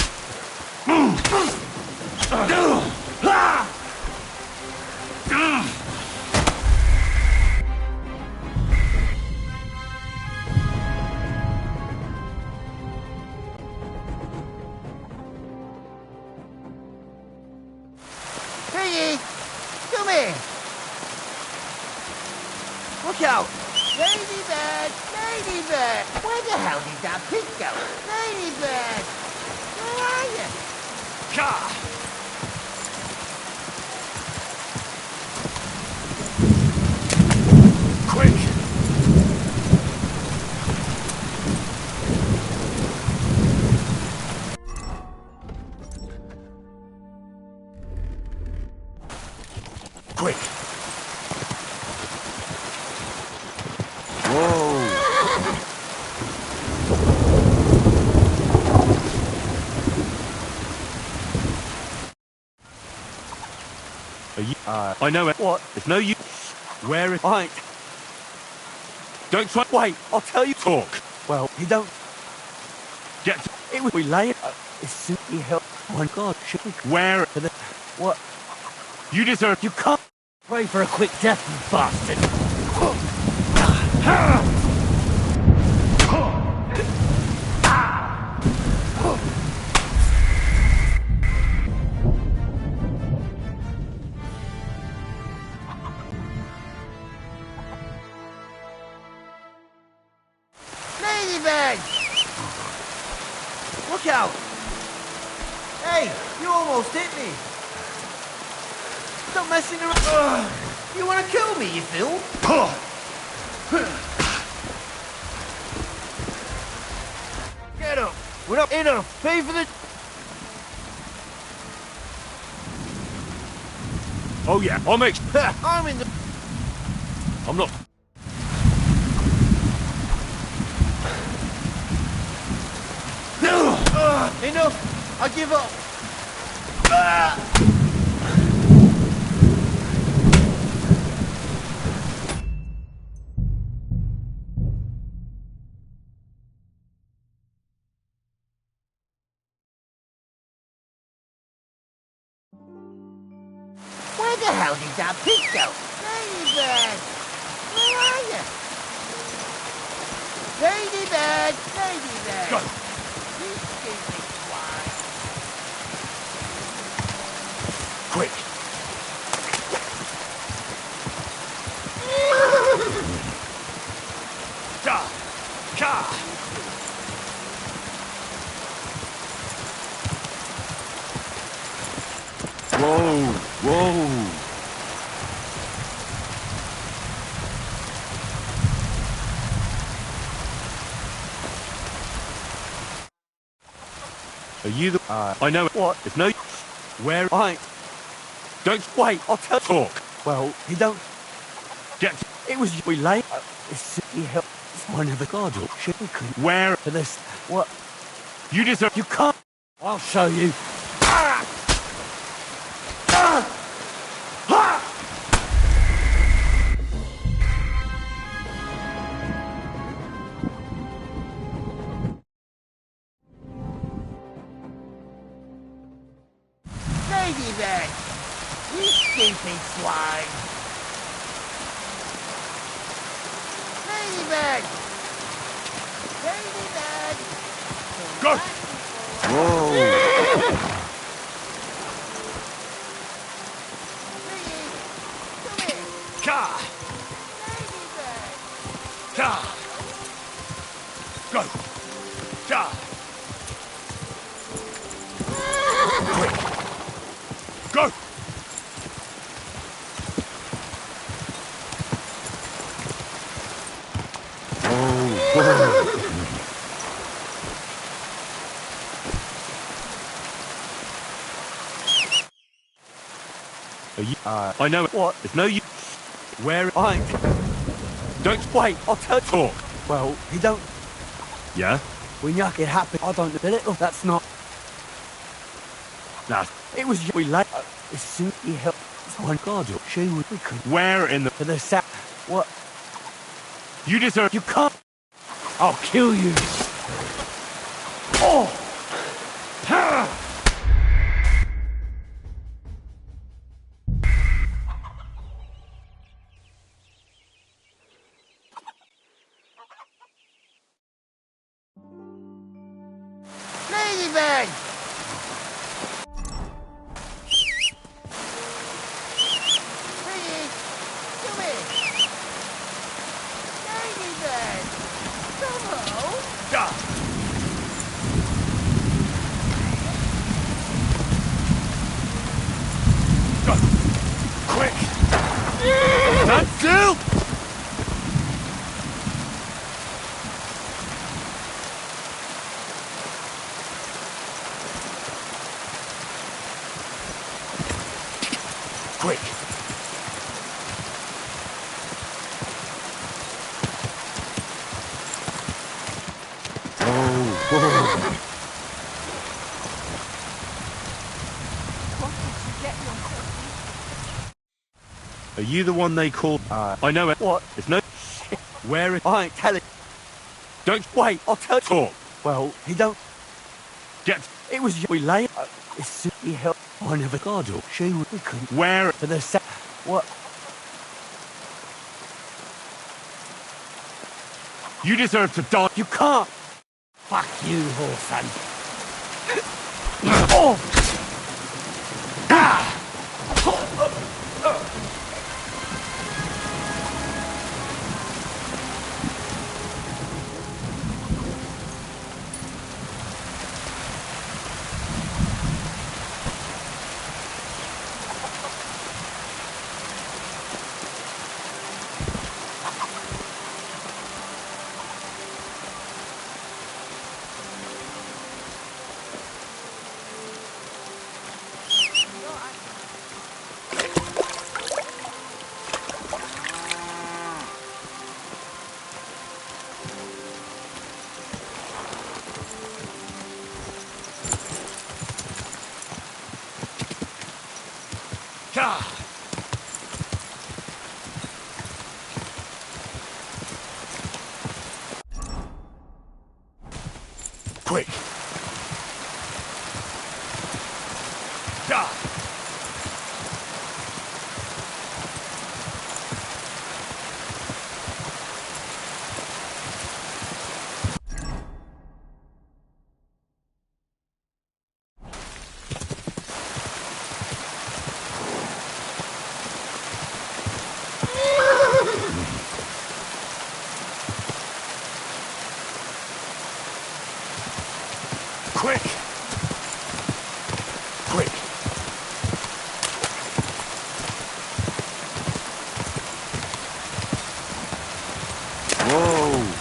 Piggy! Come here! Look out! Ladybird! Ladybird! Where the hell did that pig go? Ladybird! Where are you? Ka! Quick! Whoa! Are you... I know it. What? It's no use. Where is... I... Don't try... Wait, I'll tell you... Talk. Well, he don't... Get to... It was... We lay it... It's simply help... Oh my God, should we... Where... For the... What? You deserve... You can't... Pray for a quick death, you bastard! Ladybird! Look out! Hey, you almost hit me! Stop messing around! You wanna kill me, you fool? Get up! We're not enough! Pay for the... Oh yeah, I'll make... I'm in the... I'm not... Enough! I give up! Where the hell did that pig go? Ladybird! Where are you? Ladybird! Ladybird! Go! You stupid swine! Quick! Ka! Ka! Whoa! Whoa! Are you the... I know it. What? It's no... Where... I... Don't... Wait, I'll tell... Talk. Well, he don't... Get... It was... We lay... It's simply help... It's one of the gods, or shit we couldn't... Where... For this... What? You deserve... You can't... I'll show you. Ladybird! You stupid swine! Ladybird! Ladybird! Go! Whoa! Ka! Ka! Go! Ka! Go! Are you... I know it. What? It's no use. Where... I... Don't... Wait, I'll tell... Talk. Well, he don't... Yeah? When yuck it happened, I don't... The little... That's not... Nah. It was... We lay... It's simply help... It's one god, or she would... We could... Where in the... For the sack... What? You deserve... You can't... I'll kill you. Oh! Ha! Ladybird! Piggy! Come here! Ladybird! Come home! Ka! Go! Quick! Stand still! Quick! What did you get yourself? Are you the one they call? I know it. What? It's no. Where it? I ain't telling. Don't Wait, I'll tell you. talk. Well, he don't. Get. It was you. We lay. It's he helped. I never got her. We couldn't. Where? For the set. What? You deserve to die. You can't. Fuck you, Horsan. Oh! Ah! Quick! Quick! Quick! Whoa!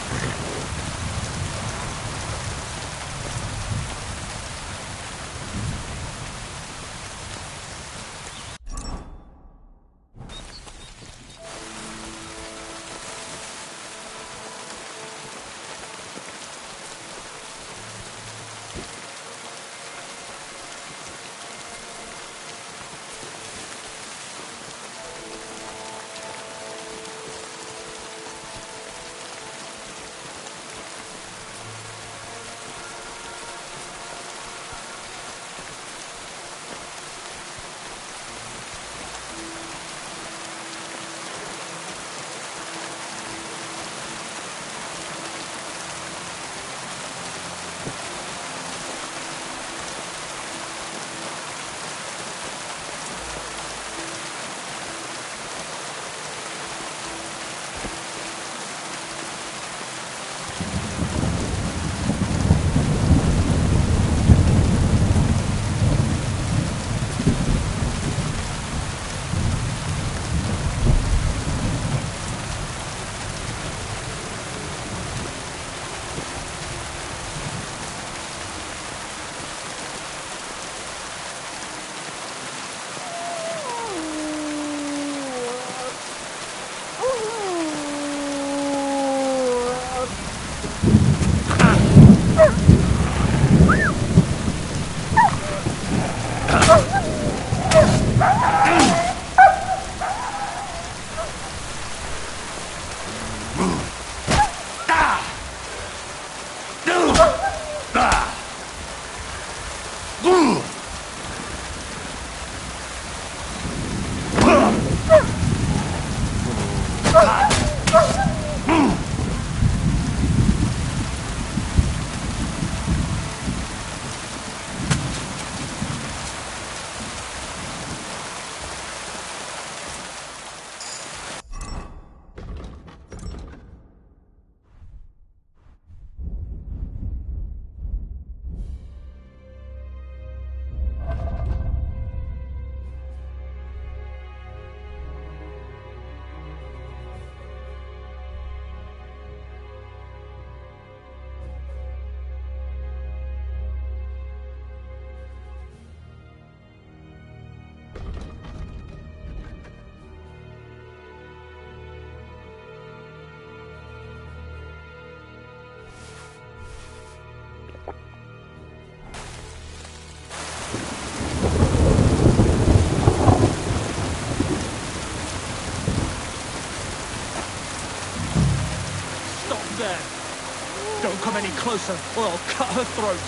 closer, or I'll cut her throat.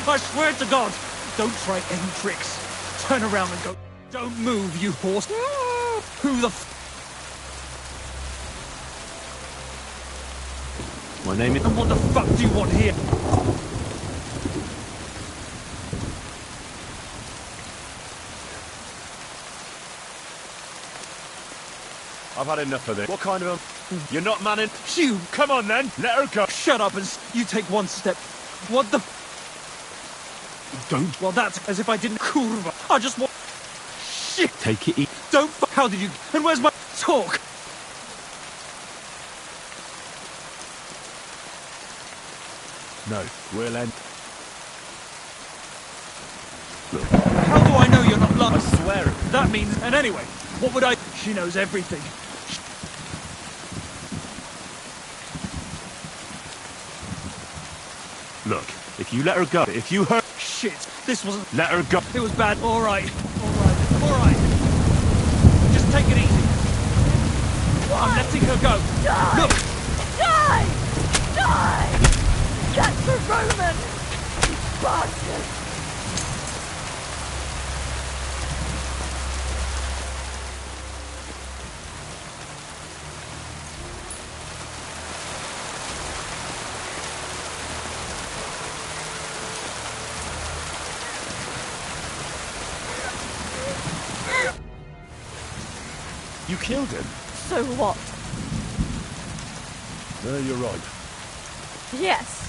I swear to God, don't try any tricks. Turn around and go. Don't move, you horse. Who the f... My name is... And what the fuck do you want here? I've had enough of this. What kind of a... You're not manning... You! Come on then! Let her go! Shut up and you take one step. What the... Don't... Well, that's as if I didn't... Kurva. I just want... Shit! Take it easy. Don't... How did you... And where's my... Talk? No, we'll end... Look. How do I know you're not lying? I swear it. That means... And anyway, what would I... She knows everything. Look, if you let her go, if you hurt... Shit, this wasn't... Let her go. It was bad. All right. Just take it easy. I'm letting her go. Die! Look! Die! Die! That's for Roman! You bastard! You killed him? So what? You're right. Yes.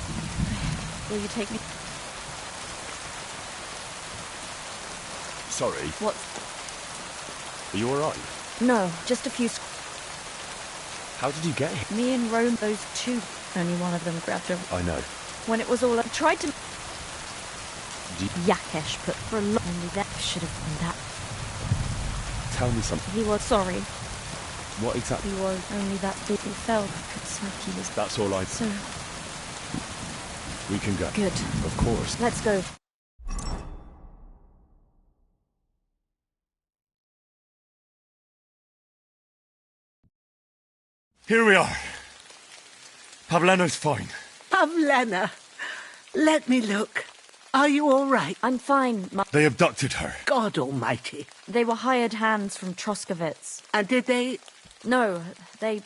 Will you take me? Sorry. What? Are you alright? No, just a few... How did you get here? Me and Rome, those two. Only one of them grabbed her. I know. When it was all... I tried to... Did... Yakesh, but for a long... Only that should have been that. Tell me something. He was sorry. What exactly? He was only that big. He fell. I could smoke he was... That's all I... So... We can go. Good. Of course. Let's go. Here we are. Pavlena's fine. Pavlena, let me look. Are you all right? I'm fine. They abducted her. God almighty. They were hired hands from Troskovitz. And did they... No, they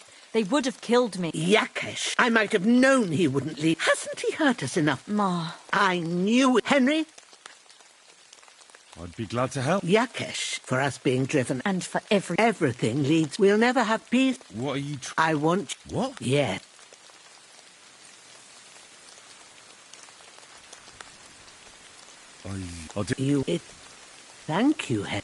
would have killed me. Yakesh. I might have known he wouldn't leave. Hasn't he hurt us enough? Ma. I knew it. Henry? I'd be glad to help. Yakesh, for us being driven. And for everything leads. We'll never have peace. What are you... I want... What? Yeah. I'll do... You... Thank you, Henry.